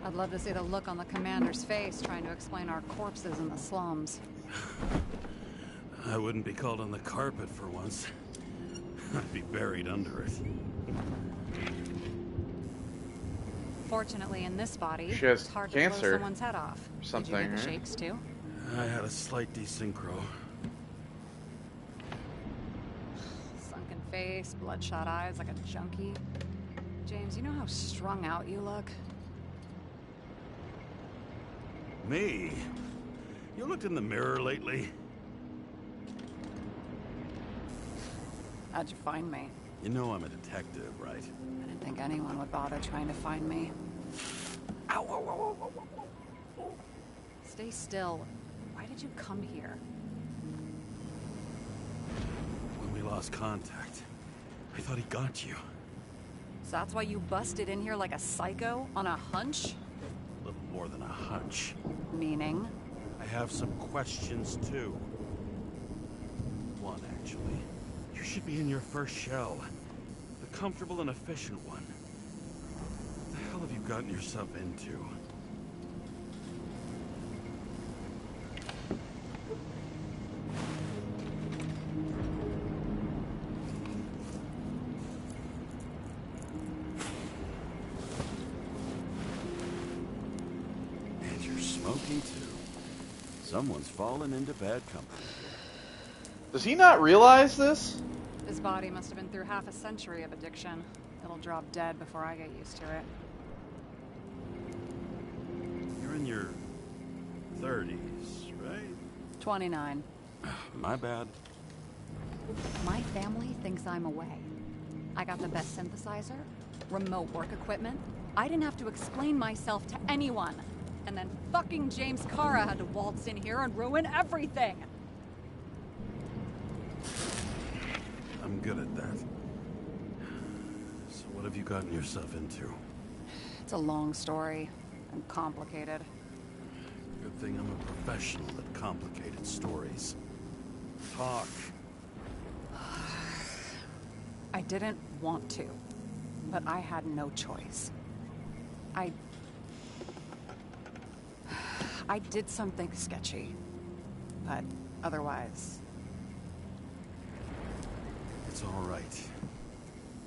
I'd love to see the look on the commander's face trying to explain our corpses in the slums. I wouldn't be called on the carpet for once. I'd be buried under it. Fortunately, in this body, She has it's hard to cancer blow someone's head off. or something, Did you get the right? shakes too? I had a slight desynchro. Sunken face, bloodshot eyes like a junkie. James, you know how strung out you look? Me? You looked in the mirror lately? How'd you find me? You know I'm a detective, right? I didn't think anyone would bother trying to find me. Ow, ow, ow, ow, ow, ow. Stay still. Why did you come here? When we lost contact, I thought he got you. So that's why you busted in here like a psycho on a hunch? A little more than a hunch. Meaning? I have some questions, too. One, actually. You should be in your first shell. The comfortable and efficient one. What the hell have you gotten yourself into? And you're smoking, too. Someone's fallen into bad company. Does he not realize this? His body must have been through half a century of addiction. It'll drop dead before I get used to it. You're in your 30s, right? 29. My bad. My family thinks I'm away. I got the best synthesizer, remote work equipment. I didn't have to explain myself to anyone. And then fucking James Kara had to waltz in here and ruin everything. I'm good at that. So what have you gotten yourself into? It's a long story and complicated. Good thing I'm a professional at complicated stories. Talk. I didn't want to, but I had no choice. I did something sketchy, but otherwise, It's all right.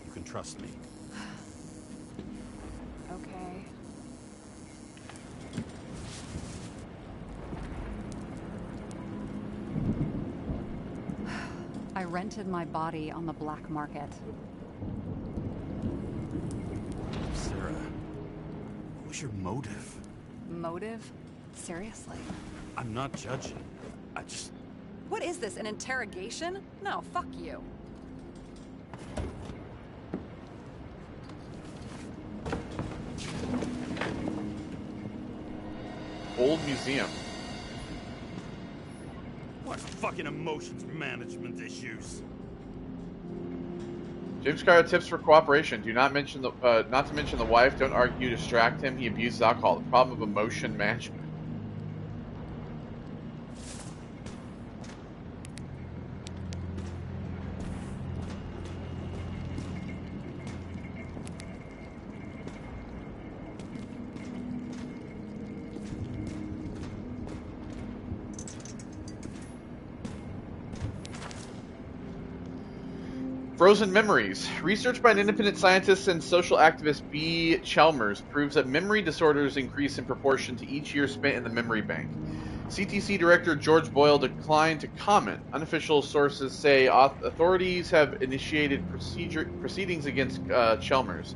You can trust me. Okay. I rented my body on the black market. Sarah, what was your motive? Motive? Seriously? I'm not judging. I just... What is this, an interrogation? No, fuck you. Old museum. What fucking emotions management issues? James Scarlett tips for cooperation. Do not mention the not to mention the wife. Don't argue, distract him. He abuses alcohol. The problem of emotion management. Frozen memories. Research by an independent scientist and social activist B. Chalmers proves that memory disorders increase in proportion to each year spent in the memory bank. CTC Director George Boyle declined to comment. Unofficial sources say authorities have initiated proceedings against Chalmers.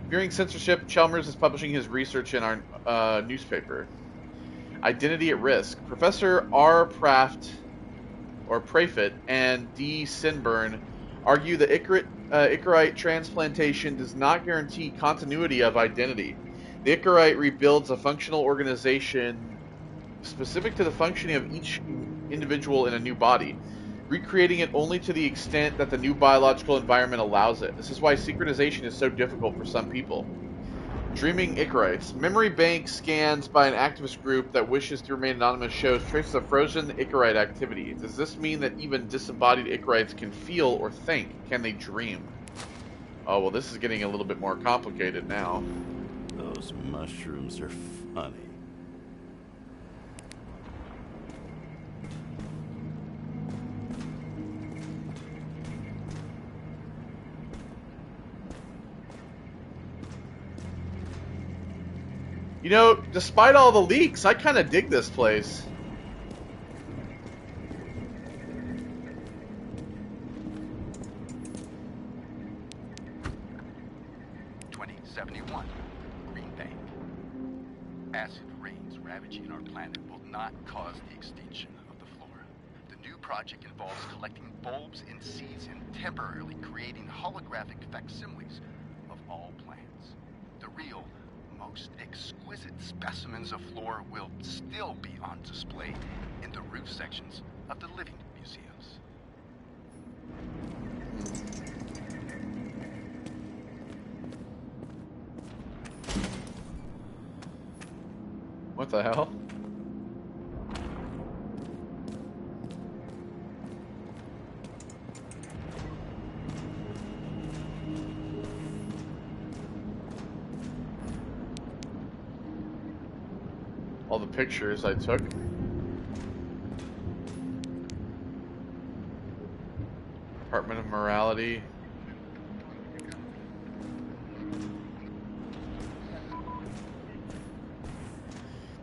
Fearing censorship, Chalmers is publishing his research in our newspaper. Identity at risk. Professor R. Prafit and D. Sinburn argue that Icarite transplantation does not guarantee continuity of identity. The Icarite rebuilds a functional organization specific to the functioning of each individual in a new body, recreating it only to the extent that the new biological environment allows it. This is why synchronization is so difficult for some people. Dreaming Icarites. Memory bank scans by an activist group that wishes to remain anonymous shows traces of frozen Icarite activity. Does this mean that even disembodied Icarites can feel or think? Can they dream? Oh, well, this is getting a little bit more complicated now. Those mushrooms are funny. You know, despite all the leaks, I kind of dig this place. Green Bank. Acid rains ravaging our planet will not cause the extinction of the flora. The new project involves collecting bulbs and seeds and temporarily creating holographic facsimiles of all plants. The real, most exquisite specimens of flora will still be on display in the roof sections of the living museums. What the hell? All the pictures I took. Department of Morality.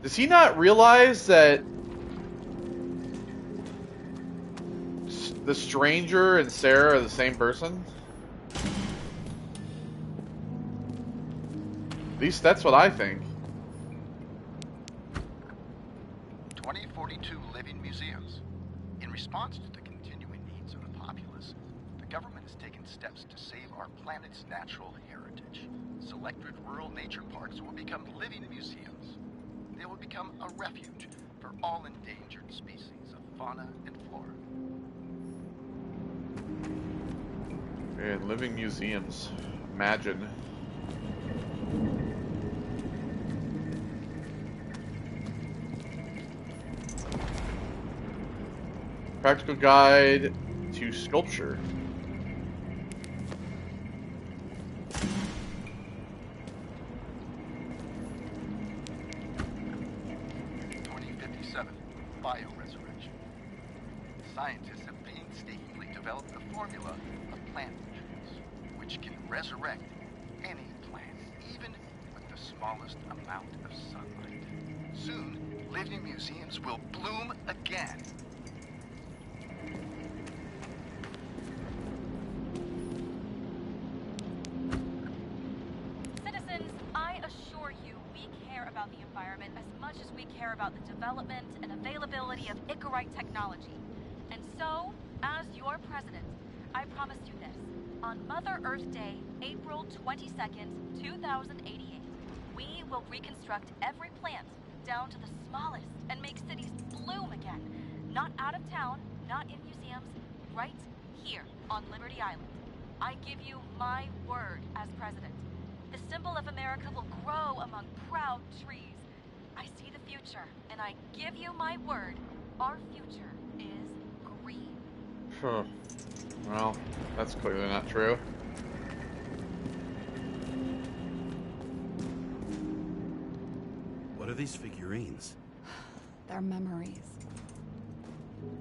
Does he not realize that the stranger and Sarah are the same person? At least that's what I think. 2042 living museums. In response to the continuing needs of the populace, the government has taken steps to save our planet's natural heritage. Selected rural nature parks will become living museums. They will become a refuge for all endangered species of fauna and flora. And living museums. Imagine. Practical guide to sculpture. Bioresurrection. Scientists have painted painstakingly developed the formula of plant nutrients, which can resurrect any plant, even with the smallest amount of sunlight. Soon, living museums will bloom again. Citizens, I assure you we care about the environment as much as we care about the development and availability of Icarite technology. And so, as your president, I promise you this. On Mother Earth Day, April 22nd, 2088, we will reconstruct every plant down to the smallest and make cities bloom again. Not out of town, not in museums, right here on Liberty Island. I give you my word as president. The symbol of America will grow among proud trees. I see the future, and I give you my word, our future is green. Huh. Well, that's clearly not true. What are these figurines? They're memories.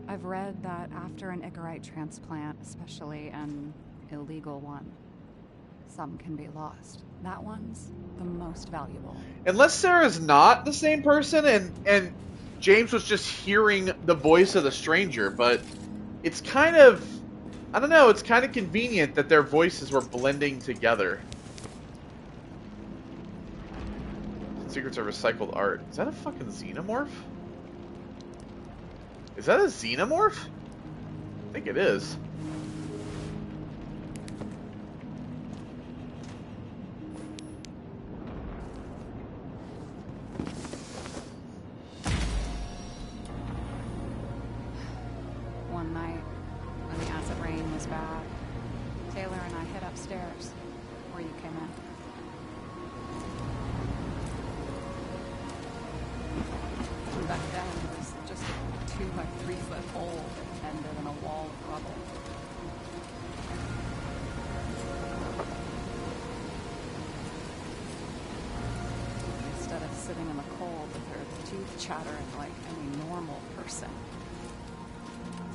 I've read that after an Icarite transplant, especially an illegal one, some can be lost. That one's the most valuable. Unless Sarah's not the same person and James was just hearing the voice of the stranger, but it's kind of, I don't know, it's kind of convenient that their voices were blending together. Secrets of recycled art. Is that a fucking xenomorph? Is that a xenomorph? I think it is. One night, when the acid rain was bad, Taylor and I hid upstairs, where you came in. And back then, it was just a 2 by 3 foot hole that ended in a wall of rubble. Instead of sitting in the cold with her teeth chattering like any normal person,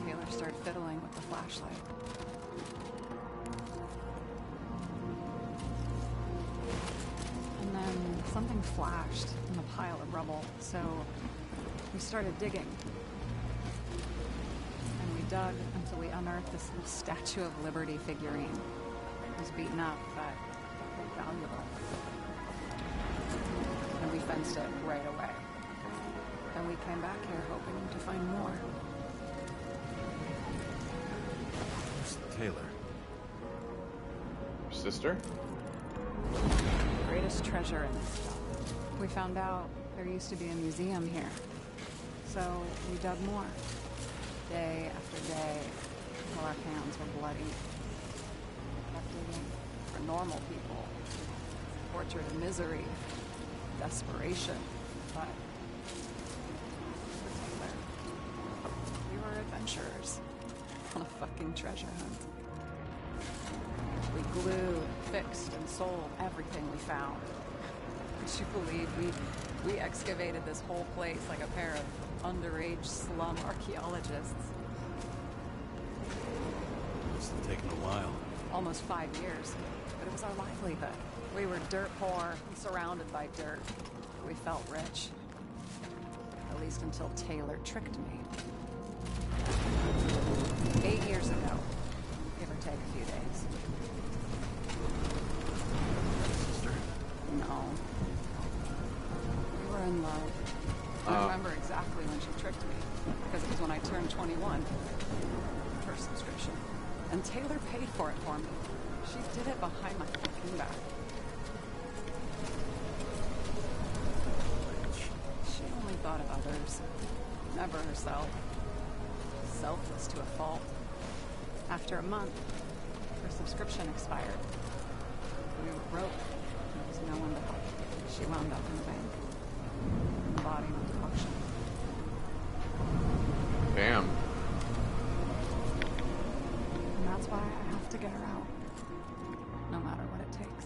Taylor started fiddling with the flashlight. And then something flashed in the pile of rubble, so we started digging. And we dug until we unearthed this little Statue of Liberty figurine. It was beaten up, but valuable. And we fenced it right away. Then we came back here hoping to find more. Taylor. Your sister? The greatest treasure in this stuff. We found out there used to be a museum here. So we dug more. Day after day, until our hands were bloody. Kept digging for normal people. Tortured misery. Desperation. But for Taylor, we were adventurers. On a fucking treasure hunt. We glued, fixed, and sold everything we found. Would you believe we excavated this whole place like a pair of underage slum archaeologists? Must have taken a while. Almost 5 years, but it was our livelihood. We were dirt poor, and surrounded by dirt. We felt rich. At least until Taylor tricked me. 8 years ago, give or take a few days. Sister? No. We were in love. I remember exactly when she tricked me, because it was when I turned 21. First subscription. And Taylor paid for it for me. She did it behind my fucking back. She only thought of others, never herself. Selfless to a fault. After a month, her subscription expired. We were broke. There was no one to help. She wound up in the bank. The body went to auction. Damn. And that's why I have to get her out. No matter what it takes.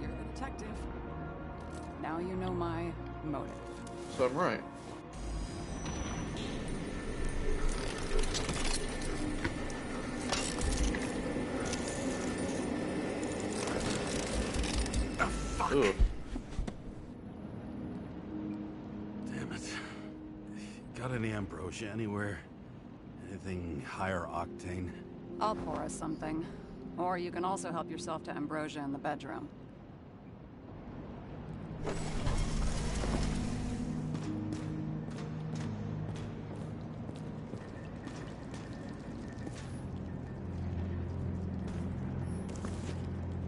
You're the detective. Now you know my motive. So I'm right. Ooh. Damn it. Got any ambrosia anywhere? Anything higher octane? I'll pour us something. Or you can also help yourself to ambrosia in the bedroom.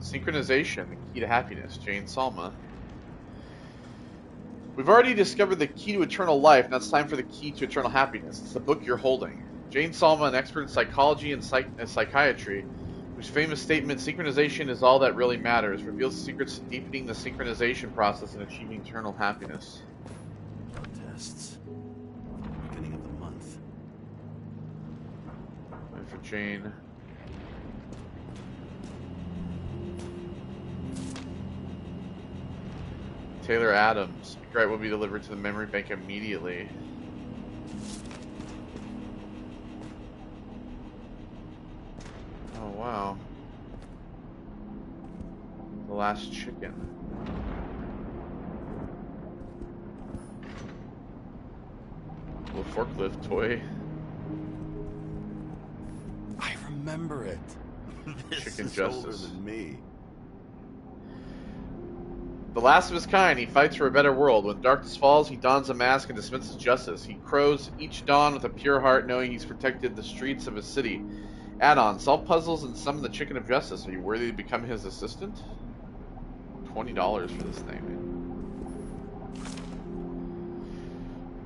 Synchronization, the key to happiness, Jane Salma. We've already discovered the key to eternal life, now it's time for the key to eternal happiness. It's the book you're holding. Jane Salma, an expert in psychology and psychiatry, whose famous statement, synchronization is all that really matters, reveals the secrets to deepening the synchronization process and achieving eternal happiness. Tests. Beginning of the month. Wait for Jane. Taylor Adams. Great will be delivered to the memory bank immediately. Oh wow. The last chicken. Little forklift toy. I remember it. This Chicken is Justice. older than me. The last of his kind, he fights for a better world. When darkness falls, he dons a mask and dismisses justice. He crows each dawn with a pure heart, knowing he's protected the streets of his city. Add-on, solve puzzles and summon the Chicken of Justice. Are you worthy to become his assistant? $20 for this thing, man.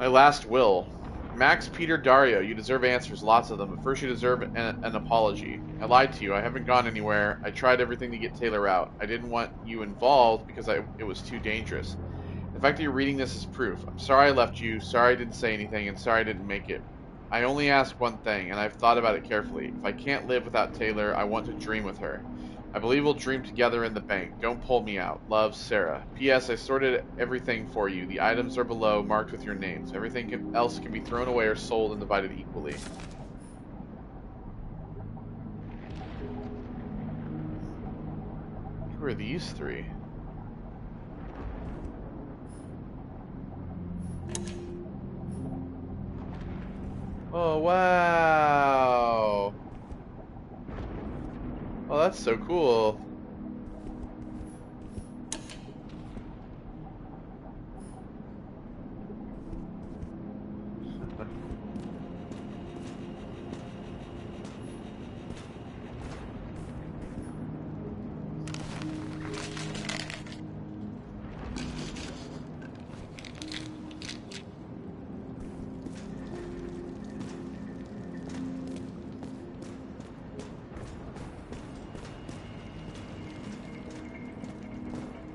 My last will. Max, Peter, Dario, you deserve answers, lots of them, but first you deserve an apology. I lied to you, I haven't gone anywhere, I tried everything to get Taylor out. I didn't want you involved because it was too dangerous. The fact that you're reading this is proof. I'm sorry I left you, sorry I didn't say anything, and sorry I didn't make it. I only ask one thing, and I've thought about it carefully. If I can't live without Taylor, I want to dream with her. I believe we'll dream together in the bank. Don't pull me out. Love, Sarah. P.S. I sorted everything for you. The items are below, marked with your names. Everything else can be thrown away or sold and divided equally. Who are these three? Oh, wow. Oh, that's so cool.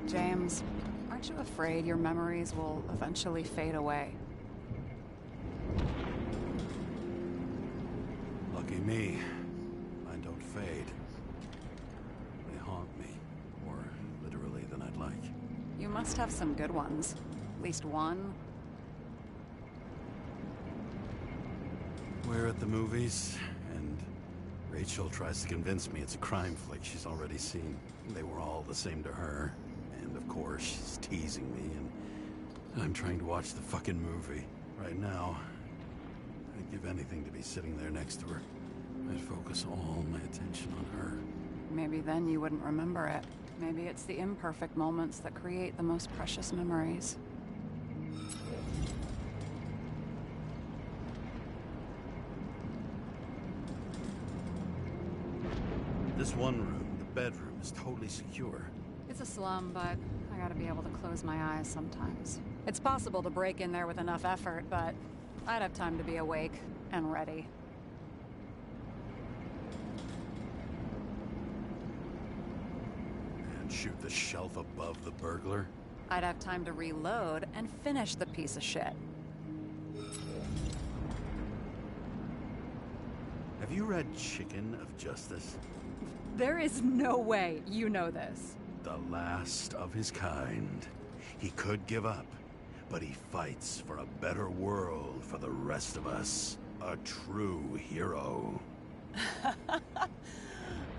James, aren't you afraid your memories will eventually fade away? Lucky me. Mine don't fade. They haunt me. More literally than I'd like. You must have some good ones. At least one. We're at the movies, and Rachel tries to convince me it's a crime flick she's already seen. They were all the same to her. And of course, she's teasing me, and I'm trying to watch the fucking movie. Right now, I'd give anything to be sitting there next to her. I'd focus all my attention on her. Maybe then you wouldn't remember it. Maybe it's the imperfect moments that create the most precious memories. This one room, the bedroom, is totally secure. It's a slum, but I gotta be able to close my eyes sometimes. It's possible to break in there with enough effort, but I'd have time to be awake and ready. And shoot the shelf above the burglar? I'd have time to reload and finish the piece of shit. Have you read Chicken of Justice? There is no way you know this. The last of his kind. He could give up, but he fights for a better world for the rest of us. A true hero.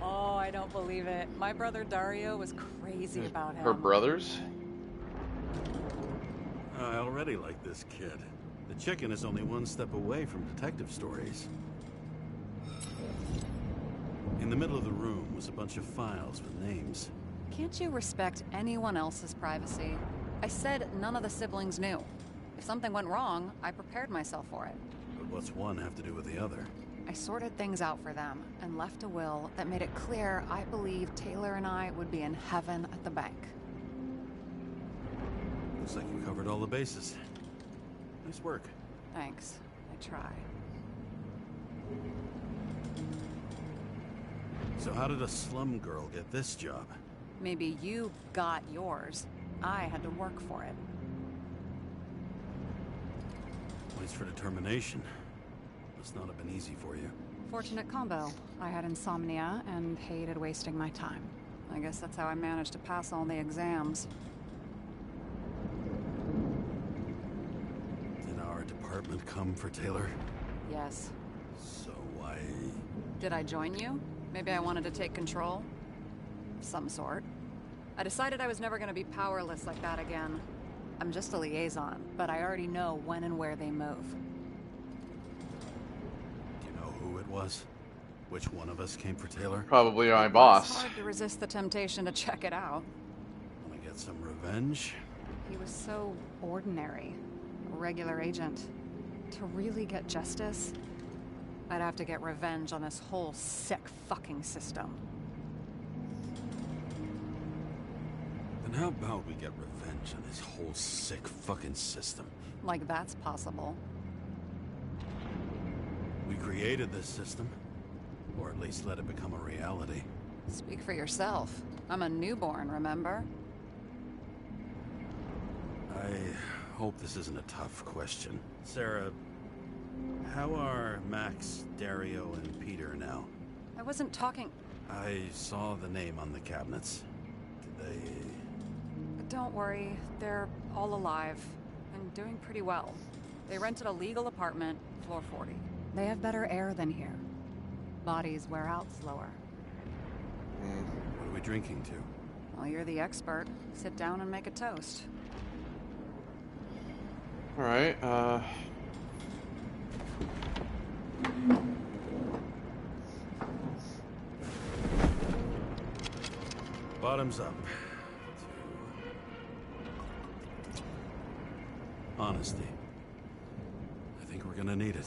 Oh, I don't believe it. My brother Dario was crazy about him. Her brothers? I already like this kid. The chicken is only one step away from detective stories. In the middle of the room was a bunch of files with names. Can't you respect anyone else's privacy? I said none of the siblings knew. If something went wrong, I prepared myself for it. But what's one have to do with the other? I sorted things out for them and left a will that made it clear I believed Taylor and I would be in heaven at the bank. Looks like you covered all the bases. Nice work. Thanks. I try. So how did a slum girl get this job? Maybe you got yours. I had to work for it. Points for determination. Must not have been easy for you. Fortunate combo. I had insomnia and hated wasting my time. I guess that's how I managed to pass all the exams. Did our department come for Taylor? Yes. So why... Did I join you? Maybe I wanted to take control? Some sort. I decided I was never going to be powerless like that again. I'm just a liaison, but I already know when and where they move. Do you know who it was? Which one of us came for Taylor? Probably my It's boss. hard to resist the temptation to check it out. Want to get some revenge? He was so ordinary. A regular agent. To really get justice, I'd have to get revenge on this whole sick fucking system. Then how about we get revenge on this whole sick fucking system? Like that's possible. We created this system. Or at least let it become a reality. Speak for yourself. I'm a newborn, remember? I hope this isn't a tough question. Sarah, how are Max, Dario, and Peter now? I wasn't talking... I saw the name on the cabinets. Did they... Don't worry, they're all alive and doing pretty well. They rented a legal apartment, floor 40. They have better air than here. Bodies wear out slower. What are we drinking to? Well, you're the expert. Sit down and make a toast. Alright, Bottoms up. To honesty. I think we're gonna need it.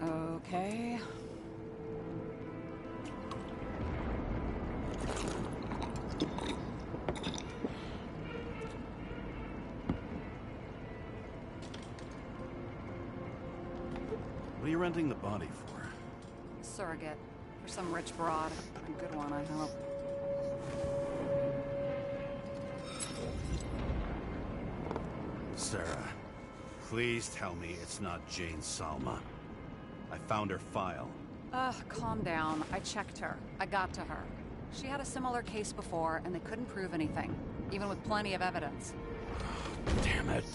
Okay. What are you renting the body for? Surrogate. For some rich broad. A good one, I hope. Sarah, please tell me it's not Jane Salma. I found her file. Calm down. I checked her. I got to her. She had a similar case before, and they couldn't prove anything, even with plenty of evidence. Damn it.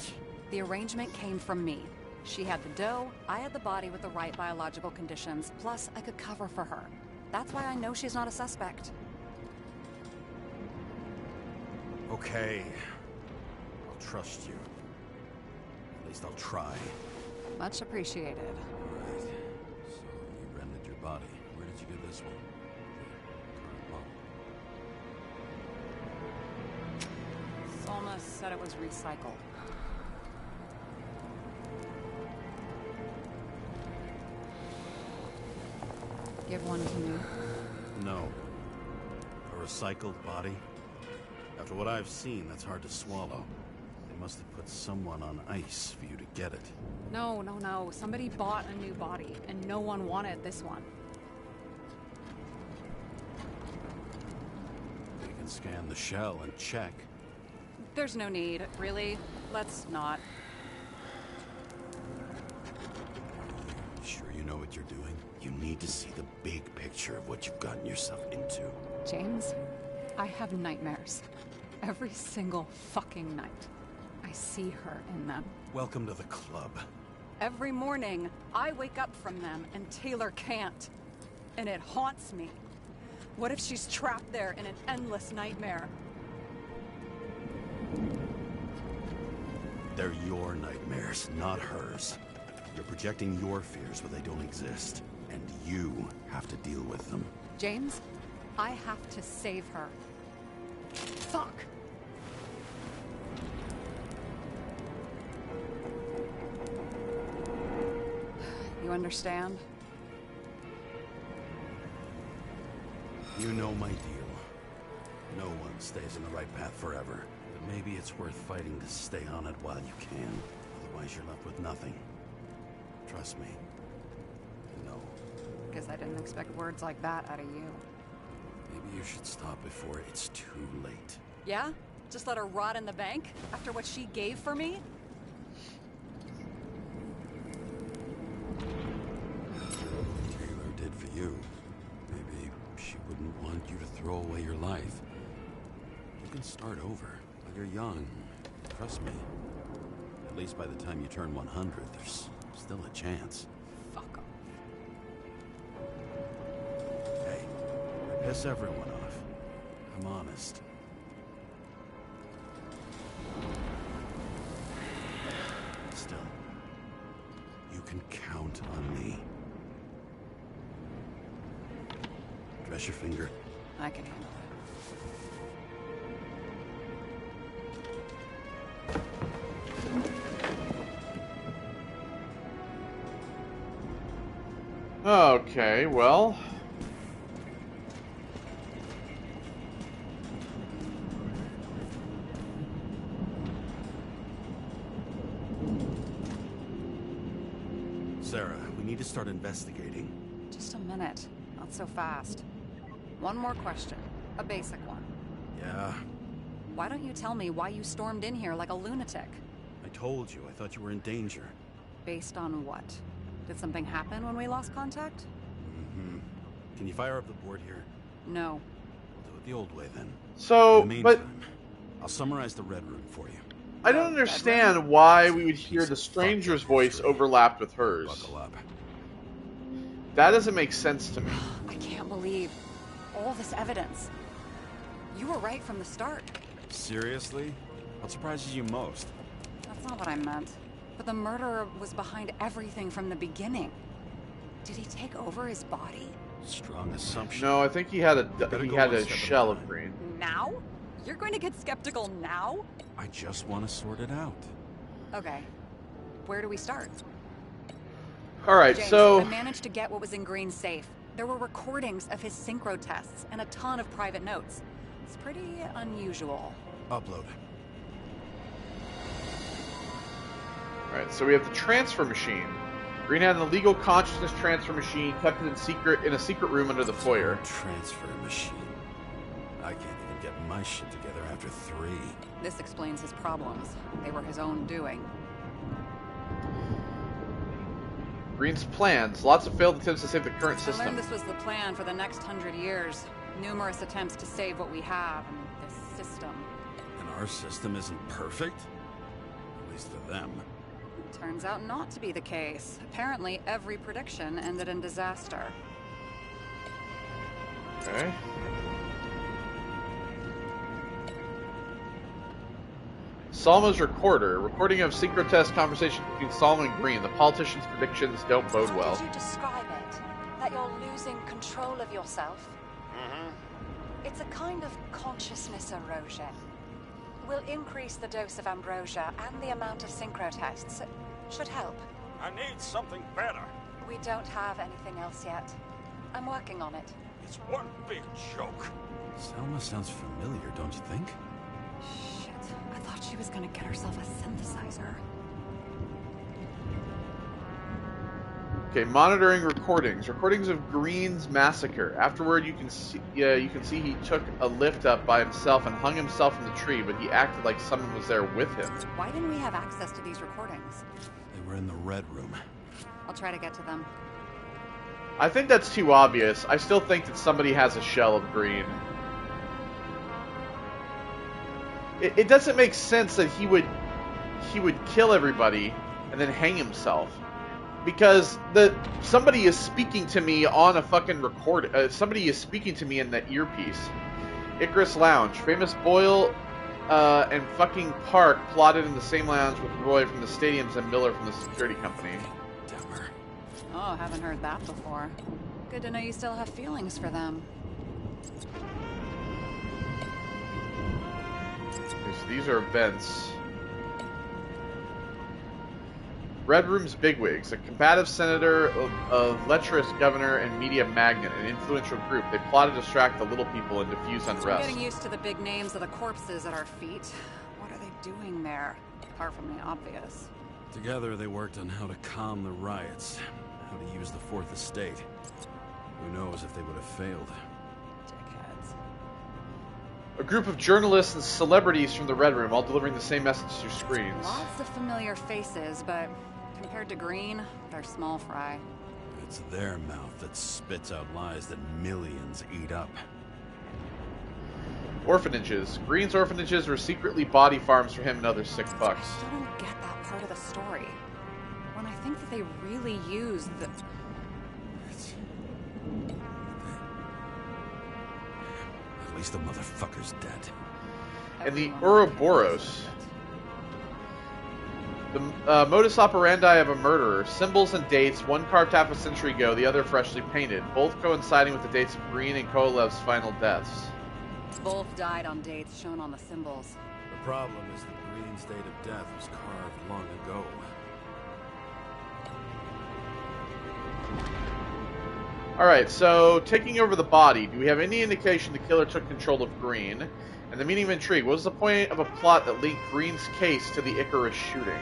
The arrangement came from me. She had the dough, I had the body with the right biological conditions, plus I could cover for her. That's why I know she's not a suspect. Okay. I'll trust you. At least I'll try. Much appreciated. Alright. So you rented your body. Where did you get this one? The current model. Salma said it was recycled. Give one to me. No. A recycled body? After what I've seen, that's hard to swallow. They must have put someone on ice for you to get it. No. Somebody bought a new body, and no one wanted this one. You can scan the shell and check. There's no need, really. Let's not. Sure you know what you're doing? You need to see the big picture of what you've gotten yourself into. James, I have nightmares. Every single fucking night. I see her in them. Welcome to the club. Every morning, I wake up from them and Taylor can't. And it haunts me. What if she's trapped there in an endless nightmare? They're your nightmares, not hers. You're projecting your fears where they don't exist, and you have to deal with them. James, I have to save her. Fuck! You understand? You know my deal. No one stays on the right path forever. But maybe it's worth fighting to stay on it while you can. Otherwise you're left with nothing. Trust me. I know. Guess I didn't expect words like that out of you. Maybe you should stop before it's too late. Yeah? Just let her rot in the bank? After what she gave for me? Taylor did for you. Maybe she wouldn't want you to throw away your life. You can start over. While you're young. Trust me. At least by the time you turn 100, there's still a chance. Fuck off. Hey, I piss everyone off. I'm honest. Still, you can count on me. Dress your finger. I can handle it. Okay, well. Sarah, we need to start investigating. Just a minute. Not so fast. One more question. A basic one. Yeah, Why don't you tell me why you stormed in here like a lunatic? I told you. I thought you were in danger. Based on what? Did something happen when we lost contact? Mm-hmm. Can you fire up the board here? No. We'll do it the old way then. So, In the but meantime, I'll summarize the Red Room for you. I don't understand why we would hear the stranger's voice overlapped with hers. Buckle up. That doesn't make sense to me. I can't believe all this evidence. You were right from the start. Seriously? What surprises you most? That's not what I meant. But the murderer was behind everything from the beginning. Did he take over his body? Strong assumption. No, I think he had Better he go had one a step at a shell time. of green. Now? You're going to get skeptical now? I just want to sort it out. Okay. Where do we start? All right, James, so I managed to get what was in Green's safe. There were recordings of his synchro tests and a ton of private notes. It's pretty unusual. Upload. all right, so we have the transfer machine. Green had an illegal consciousness transfer machine, kept it in a secret room under the foyer. Transfer machine. I can't even get my shit together after 3. This explains his problems. They were his own doing. Green's plans. Lots of failed attempts to save the current I system. learned this was the plan for the next 100 years. Numerous attempts to save what we have and this system. And our system isn't perfect? At least for them. Turns out not to be the case. Apparently, every prediction ended in disaster. Okay. Salma's recorder. Recording of synchrotest conversation between Salma and Green. The politician's predictions don't bode well. How did you describe it? That you're losing control of yourself? Mm-hmm. It's a kind of consciousness erosion. We'll increase the dose of ambrosia and the amount of synchro tests. It should help. I need something better. We don't have anything else yet. I'm working on it. It's one big joke. Selma sounds familiar, don't you think? Shit, I thought she was gonna get herself a synthesizer. Okay, monitoring recordings. Recordings of Green's massacre. Afterward, you can see he took a lift up by himself and hung himself in the tree, but he acted like someone was there with him. Why didn't we have access to these recordings? They were in the Red Room. I'll try to get to them. I think that's too obvious. I still think that somebody has a shell of Green. It doesn't make sense that he would kill everybody and then hang himself. because somebody is speaking to me on a fucking record. Somebody is speaking to me in that earpiece. Icarus Lounge. Famous Boyle and fucking Park plotted in the same lounge with Roy from the stadiums and Miller from the security company. Oh, haven't heard that before. Good to know you still have feelings for them. Okay, so these are events. Red Room's bigwigs, a combative senator, a lecherous governor, and media magnate, an influential group. They plot to distract the little people and diffuse unrest. I'm getting used to the big names of the corpses at our feet. What are they doing there, apart from the obvious? Together, they worked on how to calm the riots, how to use the Fourth Estate. Who knows if they would have failed. Dickheads. A group of journalists and celebrities from the Red Room, all delivering the same message through screens. Lots of familiar faces, but compared to Green, they're small fry. It's their mouth that spits out lies that millions eat up. Orphanages. Green's orphanages were secretly body farms for him and other sick fucks. I still don't get that part of the story. When I think that they really used the... At least the motherfucker's dead. And the Ouroboros. The modus operandi of a murderer. Symbols and dates, one carved half a century ago, the other freshly painted, both coinciding with the dates of Green and Kolev's final deaths. Both died on dates shown on the symbols. The problem is that Green's date of death was carved long ago. Alright, so taking over the body, do we have any indication the killer took control of Green? And the meaning of intrigue, what was the point of a plot that linked Green's case to the Icarus shooting?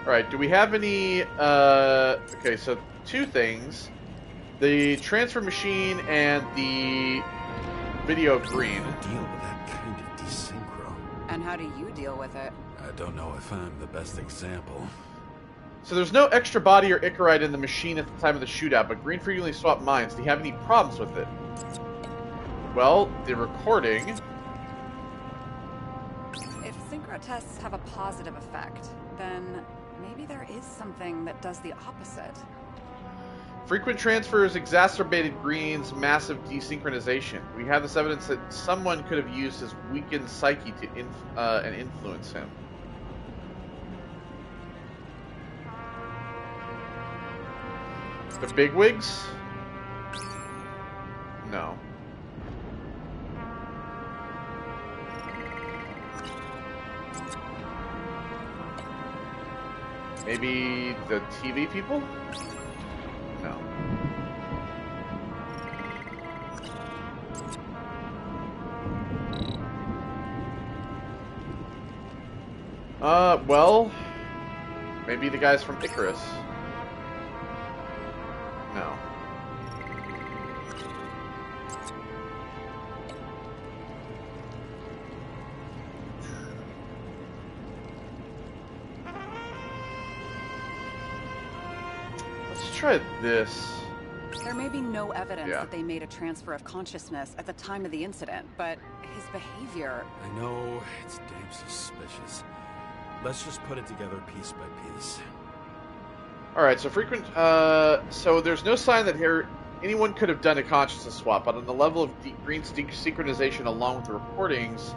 Alright, do we have any, okay, so two things. The transfer machine and the video of Green. Deal with that kind of desynchro. And how do you deal with it? I don't know if I'm the best example. So there's no extra body or Icarite in the machine at the time of the shootout, but Green frequently swapped minds. Do you have any problems with it? Well, the recording... If synchro tests have a positive effect, then maybe there is something that does the opposite. Frequent transfers exacerbated Green's massive desynchronization. We have this evidence that someone could have used his weakened psyche to influence him. The bigwigs? No. Maybe the TV people? No. Well, maybe the guys from Icarus. No. Let's try this. There may be no evidence that they made a transfer of consciousness at the time of the incident, but his behavior... I know, it's damn suspicious. Let's just put it together piece by piece. Alright, so frequent, so there's no sign that here anyone could have done a consciousness swap, but on the level of Green's desynchronization along with the recordings,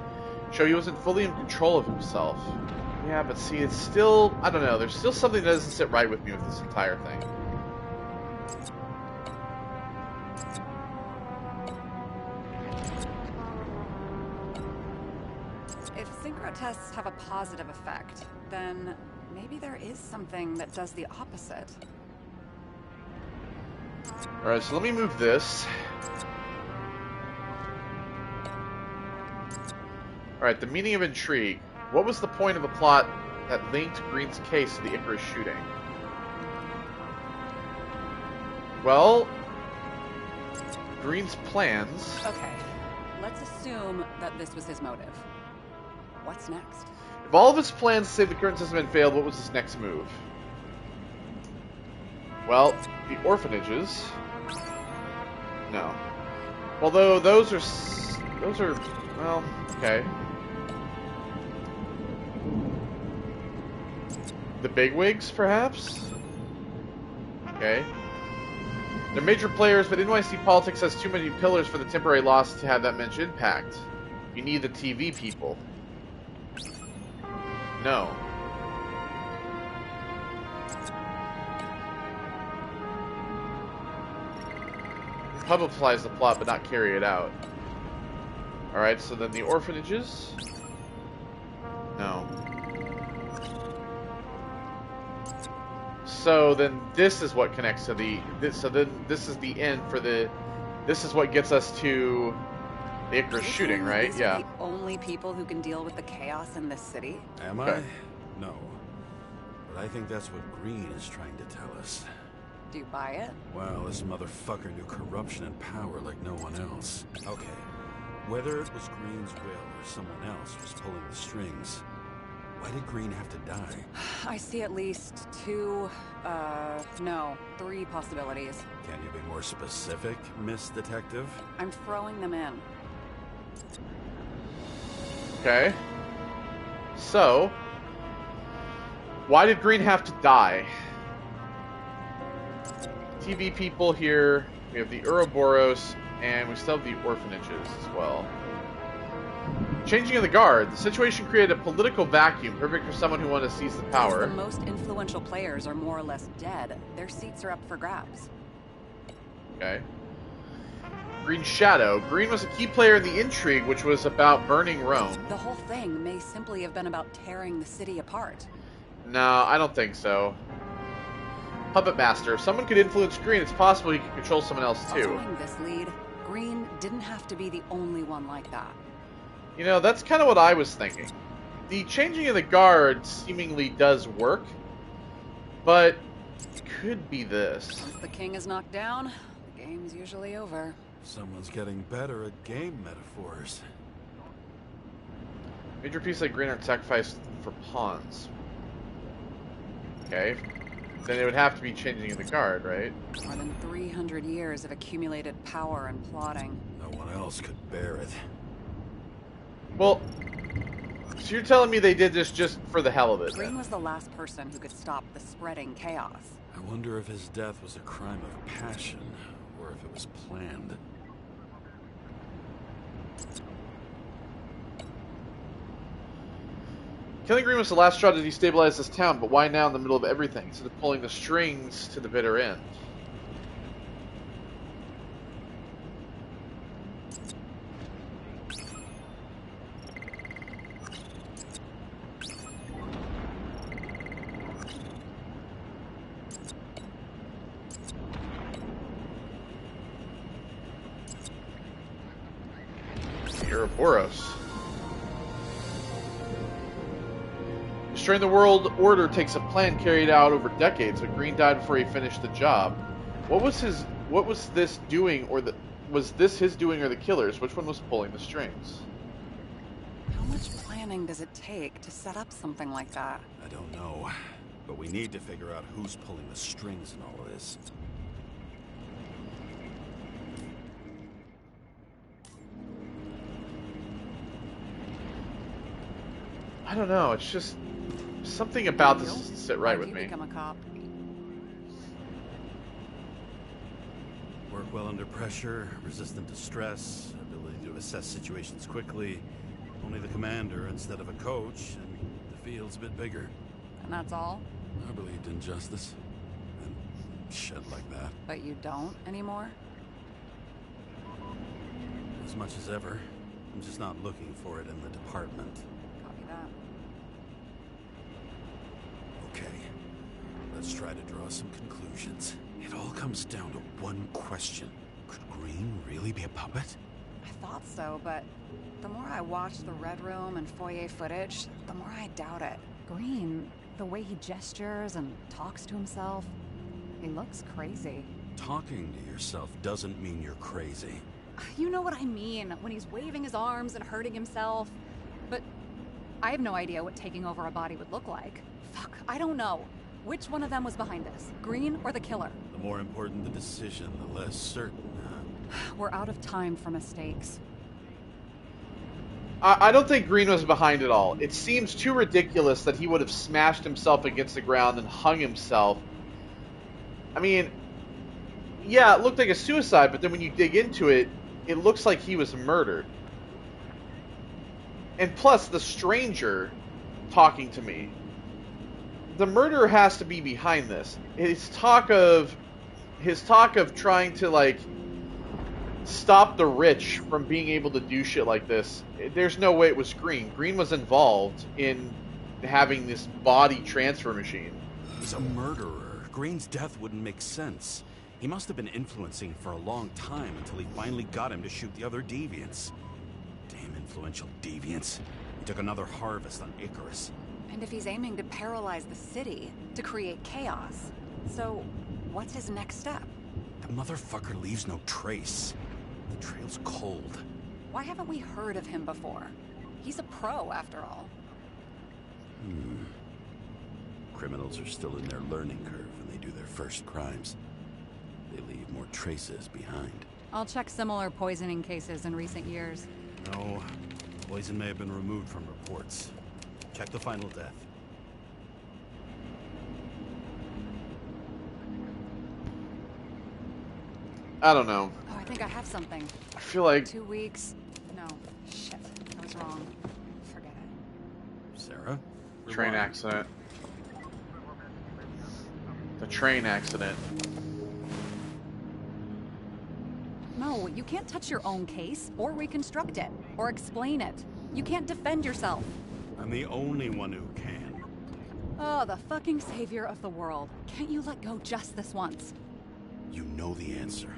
show he wasn't fully in control of himself. Yeah, but see, it's still, I don't know, there's still something that doesn't sit right with me with this entire thing. If synchro tests have a positive effect, then maybe there is something that does the opposite. Alright, so let me move this. Alright, the meaning of intrigue. What was the point of a plot that linked Green's case to the Icarus shooting? Well, Green's plans... Okay, let's assume that this was his motive. What's next? If all of his plans to save the current system had failed, what was his next move? Well, the orphanages. No. Although those are, well, okay. The bigwigs, perhaps? Okay. They're major players, but NYC politics has too many pillars for the temporary loss to have that much impact. You need the TV people. No. Publicize the plot, but not carry it out. Alright, so then the orphanages? No. So then this is what connects to the... so then this is the end for the... This is what gets us to the Icarus shooting, right? These Yeah. are the only people who can deal with the chaos in this city? Am Okay. I? No. But I think that's what Green is trying to tell us. Do you buy it? Well, this motherfucker knew corruption and power like no one else. Okay. Whether it was Green's will or someone else was pulling the strings, why did Green have to die? I see at least 3 possibilities. Can you be more specific, Miss Detective? I'm throwing them in. Okay. So, why did Green have to die? TV people here. We have the Ouroboros, and we still have the orphanages as well. Changing of the guard. The situation created a political vacuum, perfect for someone who wanted to seize the power. The most influential players are more or less dead. Their seats are up for grabs. Okay. Green Shadow. Green was a key player in the intrigue, which was about burning Rome. The whole thing may simply have been about tearing the city apart. No, I don't think so. Puppet Master. If someone could influence Green, it's possible he could control someone else too. Following this lead, Green didn't have to be the only one like that. You know, that's kind of what I was thinking. The changing of the guard seemingly does work, but it could be this. Once the king is knocked down, the game's usually over. Someone's getting better at game metaphors. Major pieces like Green aren't sacrificed for pawns. Okay. Then it would have to be changing of the guard, right? More than 300 years of accumulated power and plotting. No one else could bear it. Well, so you're telling me they did this just for the hell of it? Green was the last person who could stop the spreading chaos. I wonder if his death was a crime of passion, or if it was planned. Killing Green was the last straw to destabilize this town, but why now in the middle of everything, instead of pulling the strings to the bitter end? Ouroboros. Destroying the world order takes a plan carried out over decades, but Green died before he finished the job. What was this doing, or was this his doing or the killers? Which one was pulling the strings? How much planning does it take to set up something like that? I don't know, but we need to figure out who's pulling the strings in all of this. I don't know, it's just something about this doesn't sit right with Why'd me. you become a cop? Work well under pressure, resistant to stress, ability to assess situations quickly. Only the commander instead of a coach, and the field's a bit bigger. And that's all? I believed in justice. And shit like that. But you don't anymore? As much as ever. I'm just not looking for it in the department. Copy that. Okay, let's try to draw some conclusions. It all comes down to one question. Could Green really be a puppet? I thought so, but the more I watch the Red Room and foyer footage, the more I doubt it. Green, the way he gestures and talks to himself, he looks crazy. Talking to yourself doesn't mean you're crazy. You know what I mean, when he's waving his arms and hurting himself. But I have no idea what taking over a body would look like. Fuck, I don't know. Which one of them was behind this? Green or the killer? The more important the decision, the less certain. We're out of time for mistakes. I don't think Green was behind it all. It seems too ridiculous that he would have smashed himself against the ground and hung himself I mean, yeah, it looked like a suicide, but then when you dig into it, it looks like he was murdered. And plus, the stranger talking to me. The murderer has to be behind this. His talk of trying to, like, stop the rich from being able to do shit like this. There's no way it was Green. Green was involved in having this body transfer machine. He's a murderer. Green's death wouldn't make sense. He must have been influencing for a long time until he finally got him to shoot the other deviants. Damn influential deviants. He took another harvest on Icarus. And if he's aiming to paralyze the city, to create chaos, so what's his next step? The motherfucker leaves no trace. The trail's cold. Why haven't we heard of him before? He's a pro, after all. Criminals are still in their learning curve when they do their first crimes. They leave more traces behind. I'll check similar poisoning cases in recent years. No, poison may have been removed from reports. Check the final death. I don't know. Oh, I think I have something. I feel like 2 weeks. No, shit. I was wrong. Forget it. Sarah? Train accident. The train accident. No, you can't touch your own case, or reconstruct it, or explain it. You can't defend yourself. I'm the only one who can. Oh, the fucking savior of the world. Can't you let go just this once? You know the answer.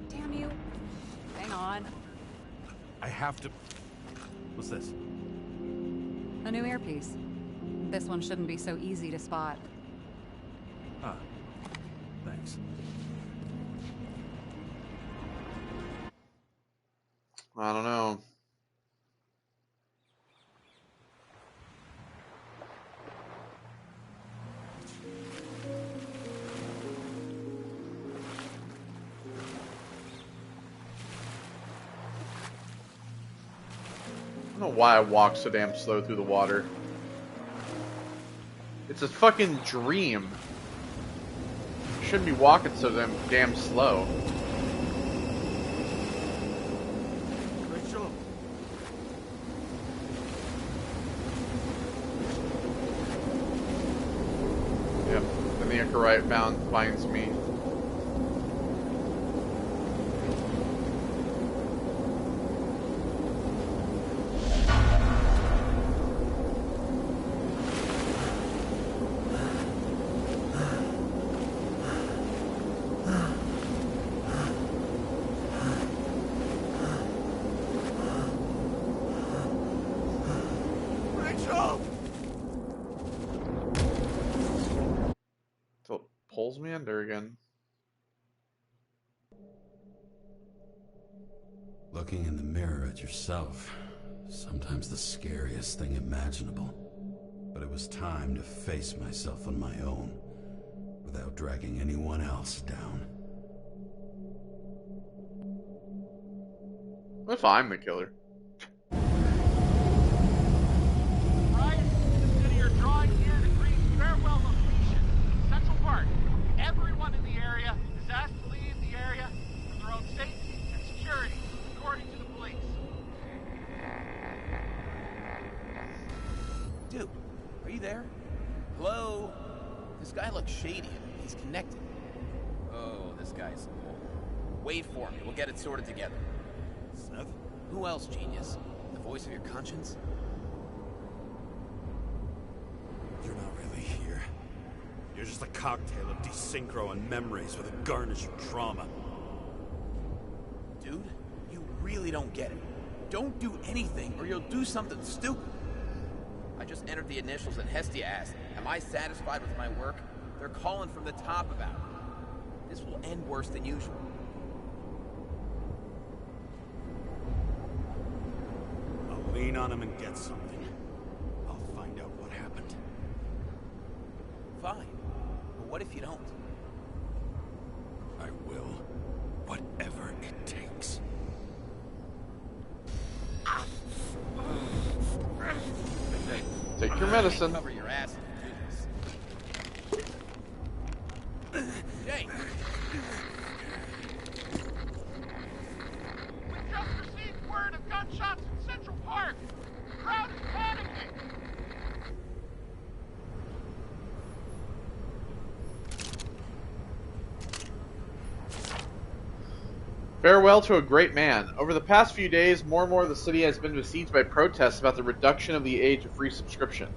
Damn you. Hang on. I have to... What's this? A new earpiece. This one shouldn't be so easy to spot. Ah, thanks. I don't know. I don't know why I walk so damn slow through the water. It's a fucking dream. Shouldn't be walking so damn slow. Rachel. Yep. And the Icarite finds me. Pulls me under again. Looking in the mirror at yourself, sometimes the scariest thing imaginable. But it was time to face myself on my own, without dragging anyone else down. What if I'm the killer? Right? Consider your drawing here to Green's farewell location, Central Park. Everyone in the area is asked to leave the area for their own safety and security, according to the police. Dude, are you there? Hello? This guy looks shady. He's connected. Oh, this guy's... Wait for me. We'll get it sorted together. Seth? Who else, genius? The voice of your conscience? You're not really here. You're just a cocktail of desynchro and memories with a garnish of trauma. Dude, you really don't get it. Don't do anything or you'll do something stupid. I just entered the initials and Hestia asked, am I satisfied with my work? They're calling from the top about it. This will end worse than usual. I'll lean on him and get something. I'll find out what happened. Fine. But what if you don't? I will. Whatever it takes. Take your medicine. Cover your ass if you do this. Farewell to a great man. Over the past few days, more and more of the city has been besieged by protests about the reduction of the age of free subscription.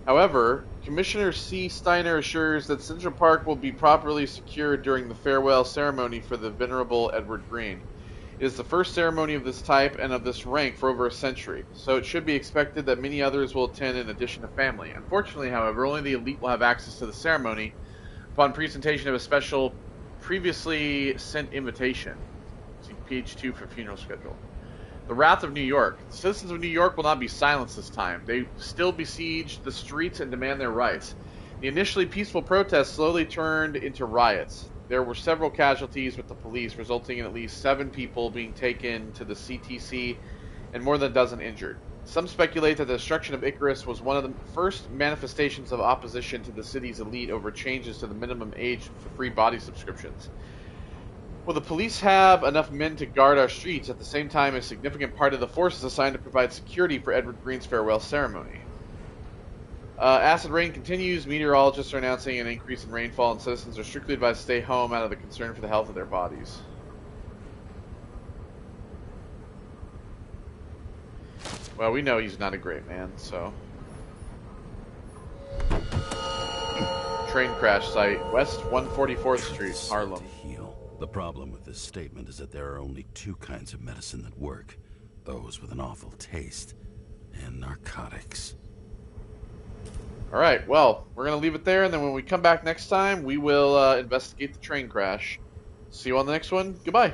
However, Commissioner C. Steiner assures that Central Park will be properly secured during the farewell ceremony for the venerable Edward Green. It is the first ceremony of this type and of this rank for over a century, so it should be expected that many others will attend in addition to family. Unfortunately, however, only the elite will have access to the ceremony upon presentation of a special previously sent invitation. See page 2 for funeral schedule. The Wrath of New York. The citizens of New York will not be silenced this time. They still besiege the streets and demand their rights. The initially peaceful protests slowly turned into riots. There were several casualties with the police, resulting in at least 7 people being taken to the CTC and more than a dozen injured. Some speculate that the destruction of Icarus was one of the first manifestations of opposition to the city's elite over changes to the minimum age for free body subscriptions. Will the police have enough men to guard our streets at the same time a significant part of the force is assigned to provide security for Edward Green's farewell ceremony? Acid rain continues. Meteorologists are announcing an increase in rainfall, and citizens are strictly advised to stay home out of the concern for the health of their bodies. Well, we know he's not a great man, so... Train crash site, West 144th Street, Harlem. The problem with this statement is that there are only 2 kinds of medicine that work. Those with an awful taste, and narcotics. Alright, well, we're going to leave it there, and then when we come back next time, we will investigate the train crash. See you on the next one. Goodbye.